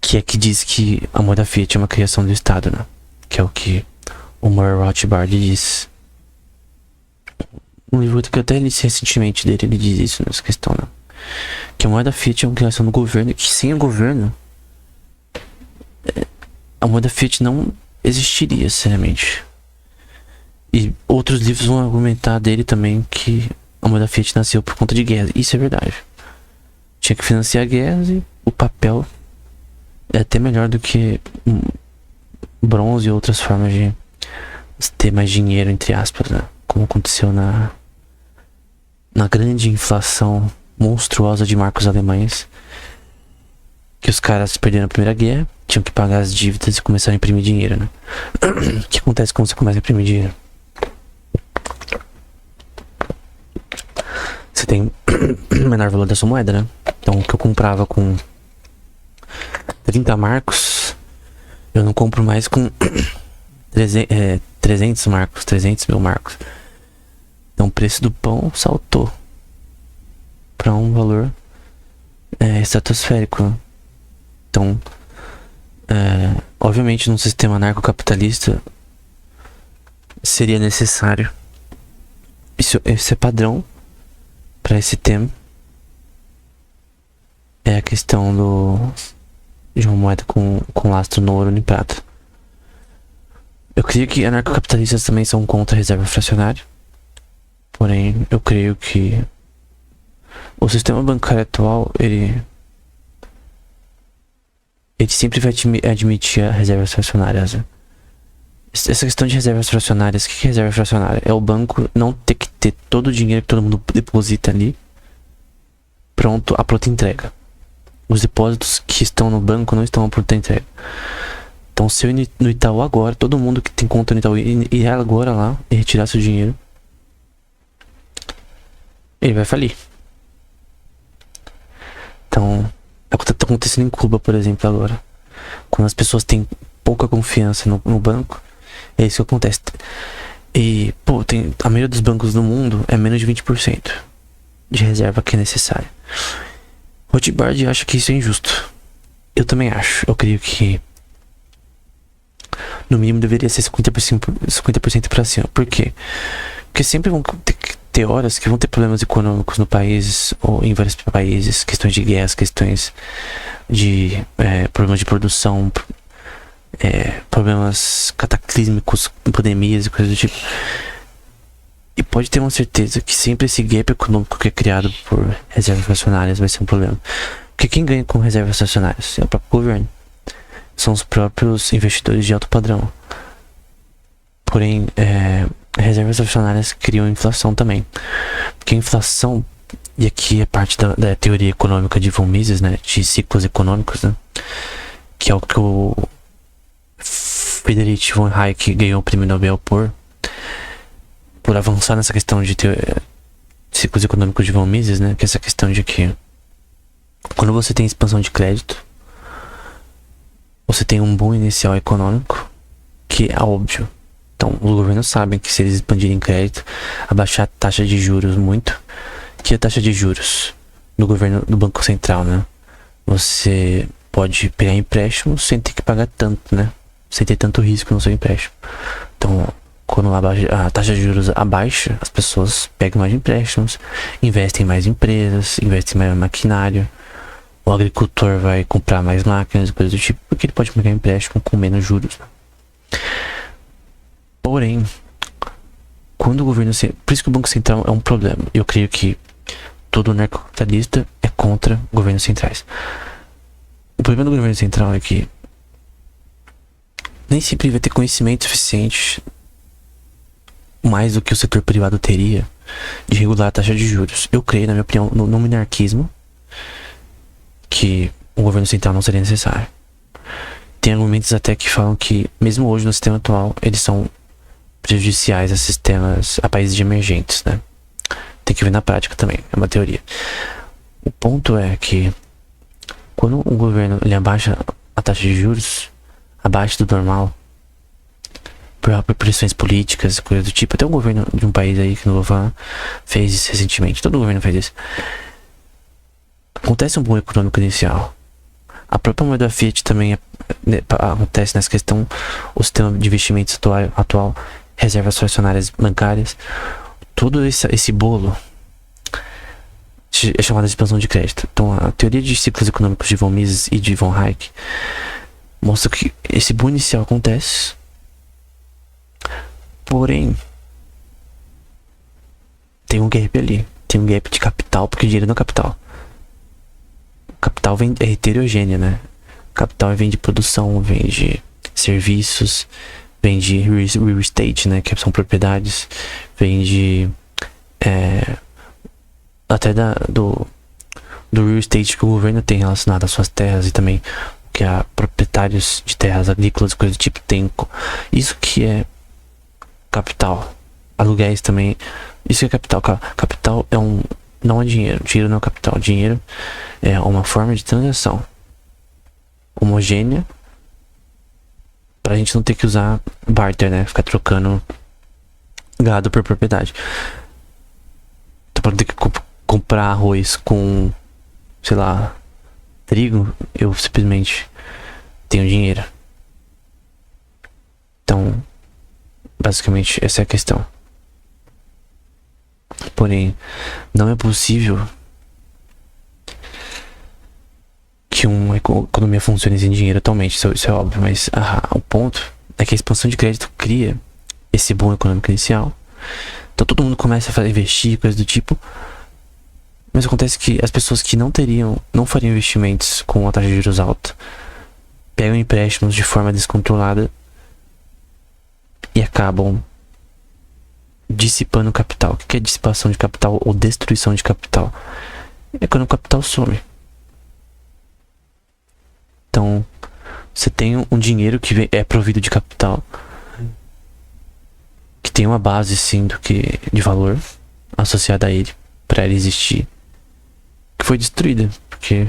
Que diz que a moeda fiat é uma criação do Estado, né? Que é o que o Murray Rothbard diz. Um livro que eu até li recentemente dele, ele diz isso nessa questão, né? Que a moeda fiat é uma criação do governo, e que sem o governo a moeda fiat não existiria, sinceramente. E outros livros vão argumentar dele também que a moeda fiat nasceu por conta de guerras. Isso é verdade. Tinha que financiar guerras e o papel é até melhor do que bronze e outras formas de ter mais dinheiro, entre aspas, né? Como aconteceu na grande inflação monstruosa de marcos alemães, que os caras perderam a Primeira Guerra, tinham que pagar as dívidas e começaram a imprimir dinheiro, né? O que acontece quando você começa a imprimir dinheiro? Você tem o menor valor da sua moeda, né? Então, o que eu comprava com 30 marcos, eu não compro mais com 300 marcos, 300 mil marcos. Então, o preço do pão saltou para um valor estratosférico, né? Então, obviamente, num sistema anarcocapitalista seria necessário. Isso é padrão para esse tema. É a questão de uma moeda com lastro no ouro e em prata. Eu creio que anarcocapitalistas também são contra a reserva fracionária. Porém, eu creio que o sistema bancário atual, ele sempre vai admitir a reserva fracionária. Essa questão de reservas fracionárias, o que é reserva fracionária? É o banco não ter que ter todo o dinheiro que todo mundo deposita ali pronto à pronta entrega. Os depósitos que estão no banco não estão à pronta entrega. Então, se eu ir no Itaú agora, todo mundo que tem conta no Itaú ir agora lá e retirar seu dinheiro, ele vai falir. Então, é o que tá acontecendo em Cuba, por exemplo, agora. Quando as pessoas têm pouca confiança no banco, é isso que acontece. E, a maioria dos bancos do mundo é menos de 20% de reserva que é necessária. Rothbard acha que isso é injusto. Eu também acho. Eu creio que no mínimo deveria ser 50% para cima. Por quê? Porque sempre vão ter horas que vão ter problemas econômicos no país, ou em vários países, questões de guerras, questões de problemas de produção, problemas cataclísmicos, pandemias e coisas do tipo. E pode ter uma certeza que sempre esse gap econômico que é criado por reservas fracionárias vai ser um problema. Porque quem ganha com reservas fracionárias é o próprio governo. São os próprios investidores de alto padrão. Porém, reservas fracionárias criam inflação também. Porque a inflação, e aqui é parte da teoria econômica de von Mises, né, de ciclos econômicos, né, que é o que o Friedrich von Hayek ganhou o prêmio Nobel por avançar nessa questão de ciclos econômicos de von Mises, né, que é essa questão de que quando você tem expansão de crédito, você tem um boom inicial econômico, que é óbvio. Então, os governos sabem que se eles expandirem crédito, abaixar a taxa de juros muito, que é a taxa de juros do governo do Banco Central, né? Você pode pegar empréstimo sem ter que pagar tanto, né? Sem ter tanto risco no seu empréstimo. Então, quando a taxa de juros abaixa, as pessoas pegam mais empréstimos, investem em mais empresas, investem em mais maquinário. O agricultor vai comprar mais máquinas e coisas do tipo, porque ele pode pegar empréstimo com menos juros. Porém, quando o governo... Por isso que o Banco Central é um problema. Eu creio que todo anarcocapitalista é contra governos centrais. O problema do governo central é que nem sempre vai ter conhecimento suficiente, mais do que o setor privado teria, de regular a taxa de juros. Eu creio, na minha opinião, no minarquismo, que o governo central não seria necessário. Tem argumentos até que falam que, mesmo hoje no sistema atual, eles são prejudiciais a países emergentes, né? Tem que ver na prática também, é uma teoria. O ponto é que quando o governo ele abaixa a taxa de juros abaixo do normal, por pressões políticas, coisas do tipo, até o governo de um país aí que não vou falar fez isso recentemente, todo governo fez isso. Acontece um boom econômico inicial. A própria moeda Fiat também acontece nessa questão. O sistema de investimentos atual, reservas fracionárias bancárias, todo esse bolo é chamado de expansão de crédito. Então, a teoria de ciclos econômicos de von Mises e de von Hayek mostra que esse boom inicial acontece, porém tem um gap ali, tem um gap de capital, porque o dinheiro não é capital. Capital é heterogêneo, né? Capital vem de produção, vem de serviços, vem de real estate, né? Que são propriedades, vem de até do real estate que o governo tem relacionado às suas terras e também que a proprietários de terras agrícolas, coisas do tipo, tem. Isso que é capital. Aluguéis também. Isso é capital. Capital é um. Não é dinheiro. Dinheiro não é capital. Dinheiro é uma forma de transação homogênea pra gente não ter que usar barter, né? Ficar trocando gado por propriedade. Então, pra não ter que comprar arroz com, sei lá, trigo, eu simplesmente tenho dinheiro. Então, basicamente, essa é a questão. Porém, não é possível que uma economia funcione sem dinheiro atualmente, isso é óbvio, mas o ponto é que a expansão de crédito cria esse boom econômico inicial. Então todo mundo começa a investir, coisas do tipo. Mas acontece que as pessoas que não fariam investimentos com a taxa de juros alta, pegam empréstimos de forma descontrolada e acabam dissipando capital. O que é dissipação de capital ou destruição de capital? É quando o capital some. Então, você tem um dinheiro que é provido de capital, que tem uma base sim de valor associada a ele, para ele existir, que foi destruída, porque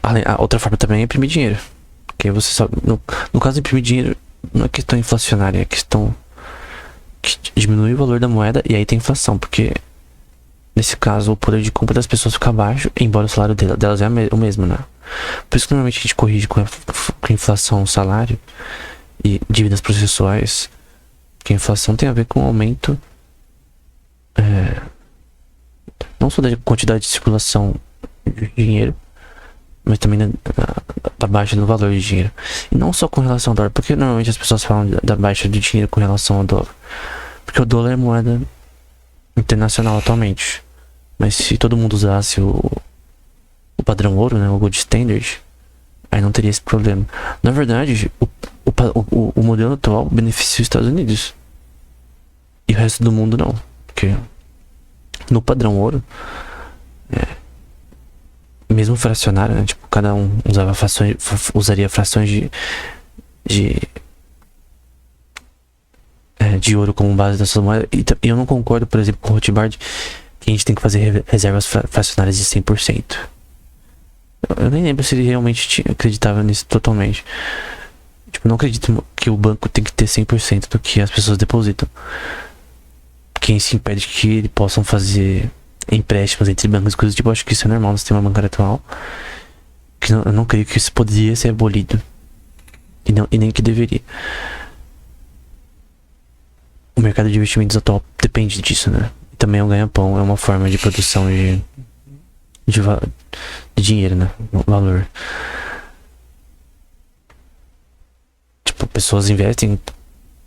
a outra forma também é imprimir dinheiro. Porque você só, no caso de imprimir dinheiro, não é questão inflacionária, é questão que diminui o valor da moeda e aí tem inflação, porque nesse caso o poder de compra das pessoas fica baixo, embora o salário delas é o mesmo, né? Por isso que normalmente a gente corrige com a inflação o salário e dívidas processuais, que a inflação tem a ver com o aumento não só da quantidade de circulação de dinheiro, mas também da baixa do valor de dinheiro. E não só com relação ao dólar, porque normalmente as pessoas falam da baixa do dinheiro com relação ao dólar, porque o dólar é moeda internacional atualmente. Mas se todo mundo usasse o padrão ouro, né, o gold standard, aí não teria esse problema. Na verdade, o modelo atual beneficia os Estados Unidos e o resto do mundo não, porque no padrão ouro, mesmo fracionário, né, tipo, cada um usaria frações de ouro como base da sua moeda. E eu não concordo, por exemplo, com o Rothbard, que a gente tem que fazer reservas fracionárias de 100%. Eu nem lembro se ele realmente acreditava nisso totalmente. Tipo, não acredito que o banco tem que ter 100% do que as pessoas depositam. Quem se impede que eles possam fazer empréstimos entre bancos e coisas do tipo, eu acho que isso é normal no sistema bancário atual. Que eu não creio que isso poderia ser abolido. E nem que deveria. O mercado de investimentos atual depende disso, né? E também é um ganha-pão, é uma forma de produção de dinheiro, né? Valor. Tipo, pessoas investem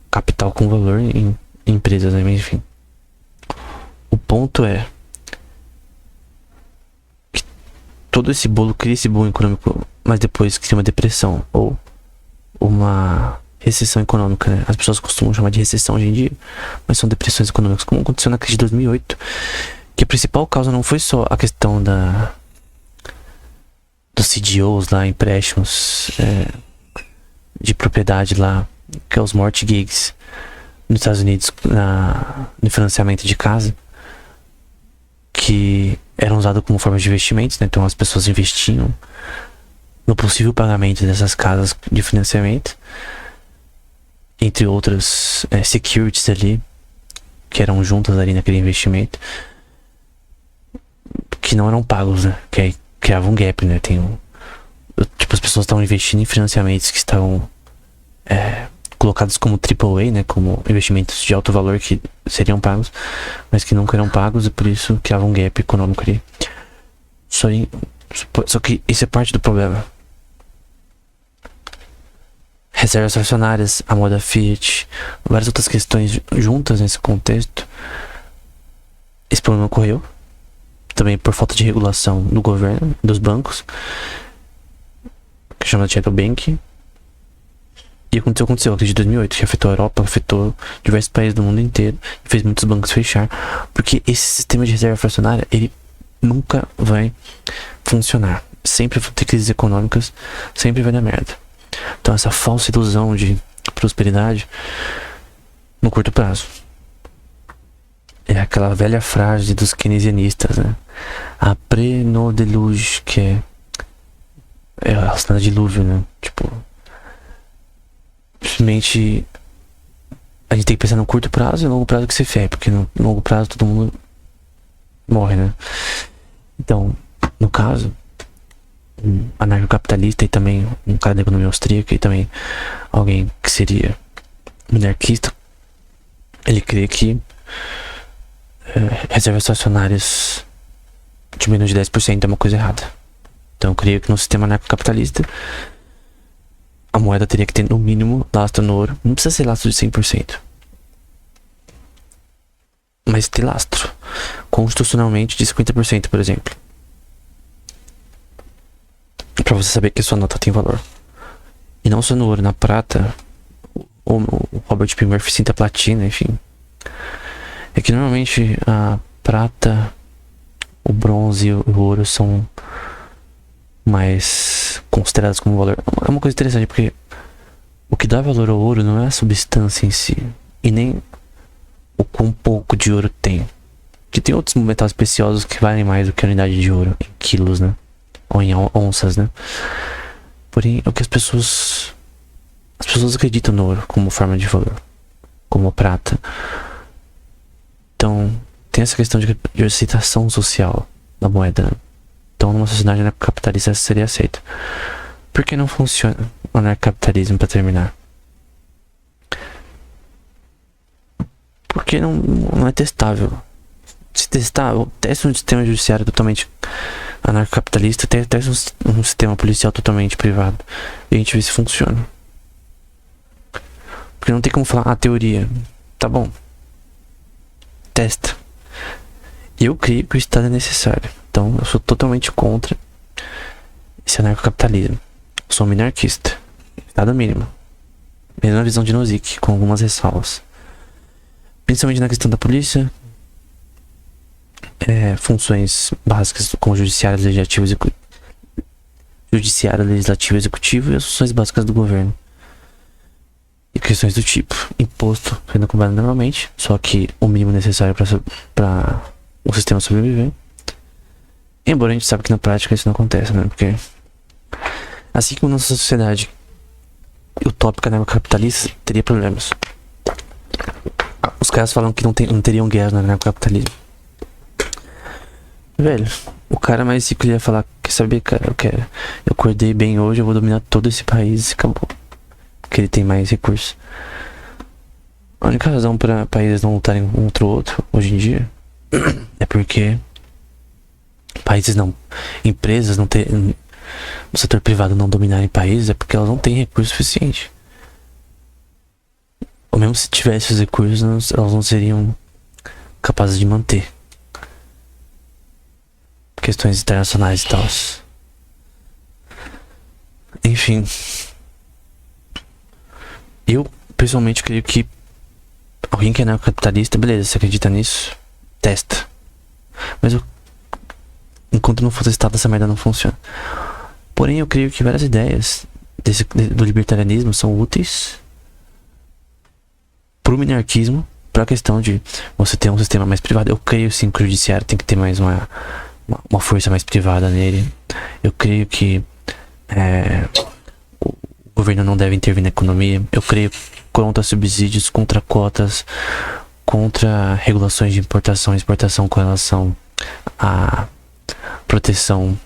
capital com valor em empresas, né? Mas, enfim. O ponto é que todo esse bolo cria esse boom econômico, mas depois cria uma depressão ou uma recessão econômica, né? As pessoas costumam chamar de recessão hoje em dia, mas são depressões econômicas, como aconteceu na crise de 2008, que a principal causa não foi só a questão dos CDOs lá, empréstimos de propriedade lá, que é os mortgages nos Estados Unidos, no financiamento de casa, que eram usados como forma de investimentos, né? Então as pessoas investiam no possível pagamento dessas casas de financiamento, entre outras securities ali, que eram juntas ali naquele investimento, que não eram pagos, né? Que aí criava um gap, né? Tipo, as pessoas estavam investindo em financiamentos que estavam colocados como AAA, né? Como investimentos de alto valor que seriam pagos, mas que nunca eram pagos, e por isso criava um gap econômico ali. Só que isso é parte do problema. Reservas fracionárias, a moda Fiat, várias outras questões juntas nesse contexto. Esse problema ocorreu também por falta de regulação do governo, dos bancos, que chama de shadow banking. E aconteceu a crise de 2008, que afetou a Europa, afetou diversos países do mundo inteiro e fez muitos bancos fechar, porque esse sistema de reserva fracionária, ele nunca vai funcionar. Sempre vão ter crises econômicas, sempre vai dar merda. Então essa falsa ilusão de prosperidade no curto prazo é aquela velha frase dos keynesianistas, né? Après no déluge, que é relacionada a dilúvio, né? Tipo, simplesmente a gente tem que pensar no curto prazo e no longo prazo que se ferre, porque no longo prazo todo mundo morre, né? Então, no caso, um anarcocapitalista e também um cara da economia austríaca e também alguém que seria minarquista, ele crê que reservas estacionárias de menos de 10% é uma coisa errada. Então eu creio que no sistema anarcocapitalista a moeda teria que ter no mínimo lastro no ouro. Não precisa ser lastro de 100%, mas ter lastro constitucionalmente de 50%, por exemplo, pra você saber que a sua nota tem valor. E não só no ouro, na prata, ou o Robert P. Murphy cinta platina, enfim. É que normalmente a prata, o bronze e o ouro são mais considerados como valor. É uma coisa interessante, porque o que dá valor ao ouro não é a substância em si, e nem o quão pouco de ouro tem. Que tem outros metais preciosos que valem mais do que a unidade de ouro em quilos, né? Ou em onças, né? Porém, é o que as pessoas acreditam no ouro como forma de valor, como a prata. Então, tem essa questão de aceitação social da moeda, né? Então, numa sociedade anarcocapitalista, essa seria aceita. Por que não funciona o anarcocapitalismo, para terminar? Porque não é testável. Se testar, testa um sistema judiciário totalmente anarcocapitalista, testa um sistema policial totalmente privado, e a gente vê se funciona. Porque não tem como falar, teoria, tá bom, testa. Eu creio que o Estado é necessário. Então eu sou totalmente contra esse anarcocapitalismo. Eu sou um minarquista. Estado mínimo. Mesma visão de Nozick, com algumas ressalvas. Principalmente na questão da polícia. Funções básicas como judiciário, legislativo e executivo, e as funções básicas do governo. E questões do tipo imposto sendo cobrado normalmente, só que o mínimo necessário para o sistema sobreviver. Embora a gente sabe que na prática isso não acontece, né? Porque assim como nossa sociedade utópica anarcocapitalista teria problemas. Os caras falam que não teriam guerra no anarcocapitalismo. Velho, o cara mais rico ia falar, quer saber, cara, eu acordei bem hoje, eu vou dominar todo esse país e acabou. Porque ele tem mais recursos. A única razão para países não lutarem um contra o outro hoje em dia é porque empresas no setor privado não dominarem países, é porque elas não têm recurso suficiente. Ou mesmo se tivesse os recursos, elas não seriam capazes de manter. Questões internacionais e tal. Enfim, eu pessoalmente creio que alguém que é anarcocapitalista, beleza, você acredita nisso, testa. Mas enquanto não for testado, essa merda não funciona. Porém, eu creio que várias ideias do libertarianismo são úteis pro minarquismo, pra questão de você ter um sistema mais privado. Eu creio sim que o judiciário tem que ter mais uma força mais privada nele. Eu creio que o governo não deve intervir na economia. Eu creio contra subsídios, contra cotas, contra regulações de importação e exportação com relação à proteção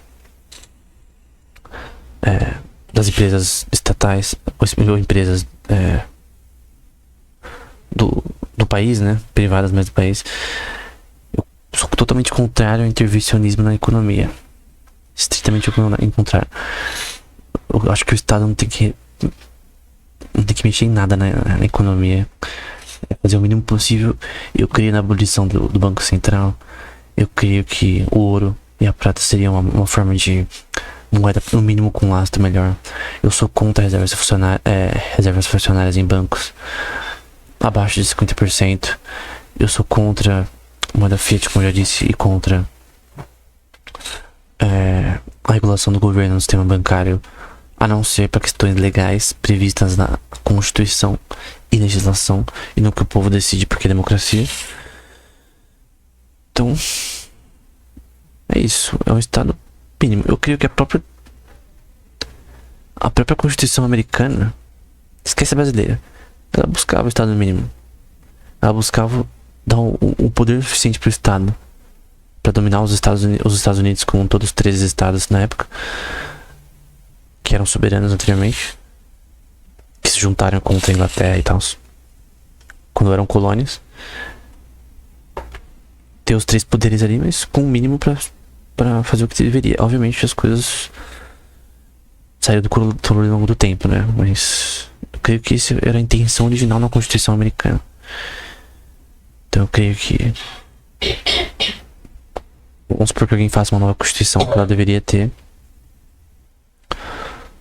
das empresas estatais ou empresas do país, né? Privadas, mas do país. Eu sou totalmente contrário ao intervencionismo na economia. Estritamente contrário. Eu acho que o Estado não tem que mexer em nada na economia. Fazer o mínimo possível. Eu creio na abolição do Banco Central. Eu creio que o ouro e a prata seriam uma forma de moeda, no mínimo com lastro melhor. Eu sou contra reservas funcionárias em bancos abaixo de 50%. Eu sou contra moeda fiat, como eu já disse, e contra a regulação do governo no sistema bancário, a não ser para questões legais previstas na Constituição e legislação, e no que o povo decide porque é democracia. Então, é isso. É um Estado mínimo. Eu creio que a própria Constituição americana, esquece a brasileira, ela buscava o Estado mínimo. Ela buscava dar o poder suficiente para o Estado para dominar os Estados Unidos com todos os 13 estados na época, que eram soberanos anteriormente, que se juntaram contra a Inglaterra e tal, quando eram colônias. Ter os 3 poderes ali, mas com o mínimo para fazer o que deveria. Obviamente as coisas saíram do controle ao longo do tempo, né? Mas eu creio que isso era a intenção original na Constituição americana. Então eu creio que, vamos supor que alguém faça uma nova Constituição, que ela deveria ter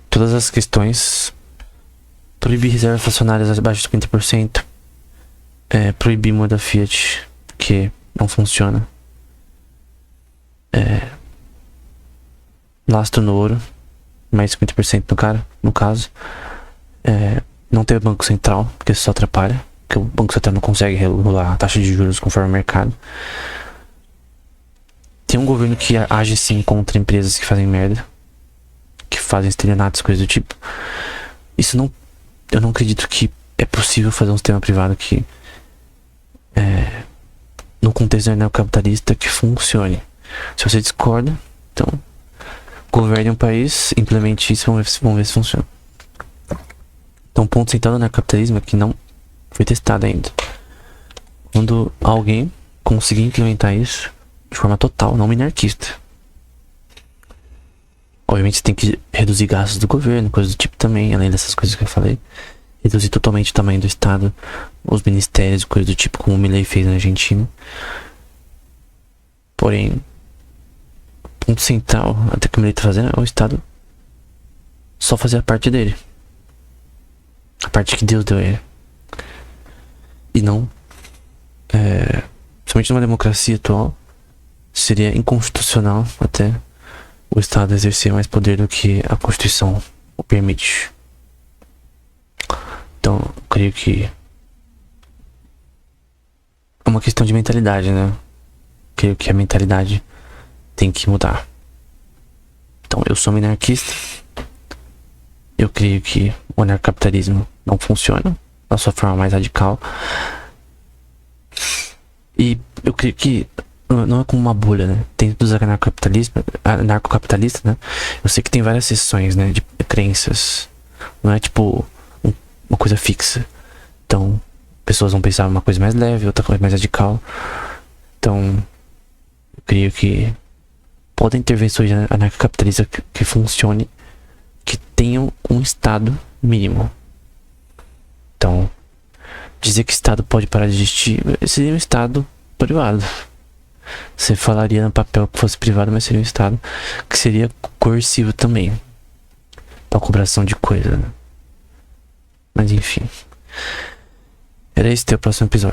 todas as questões: proibir reservas fracionárias abaixo de 50%, proibir moeda fiat, que não funciona, lastro no ouro, mais 50% no caso, não ter banco central, porque isso só atrapalha, porque o banco central não consegue regular a taxa de juros conforme o mercado. Tem um governo que age sim contra empresas que fazem merda, que fazem estelionatos, coisas do tipo. Eu não acredito que é possível fazer um sistema privado que, no contexto neocapitalista, que funcione. Se você discorda, então governe um país, implemente isso, vamos ver se funciona. Então o ponto central do neocapitalismo é que não foi testado ainda. Quando alguém conseguir implementar isso de forma total, não minarquista. Obviamente você tem que reduzir gastos do governo, coisas do tipo também, além dessas coisas que eu falei. Reduzir totalmente o tamanho do Estado, os ministérios, coisas do tipo, como o Milei fez na Argentina. Porém, o ponto central, até que o Milei tá fazendo, é o Estado só fazer a parte dele. A parte que Deus deu a ele. E não, somente numa democracia atual, seria inconstitucional até o Estado exercer mais poder do que a Constituição o permite. Então, eu creio que é uma questão de mentalidade, né? Creio que a mentalidade tem que mudar. Então, eu sou minarquista. Eu creio que o anarcapitalismo não funciona da sua forma mais radical. E eu creio que não é como uma bolha, né? Dentro dos anarcocapitalistas, né? Eu sei que tem várias seções, né? De crenças. Não é tipo uma coisa fixa. Então, pessoas vão pensar uma coisa mais leve, outra coisa mais radical. Então, eu creio que podem ter versões anarcocapitalistas que funcione, que tenham um Estado mínimo. Então, dizer que Estado pode parar de existir seria um Estado privado. Você falaria no papel que fosse privado, mas seria um Estado que seria coercivo também, para cobração de coisa, né? Mas enfim, era esse o próximo episódio.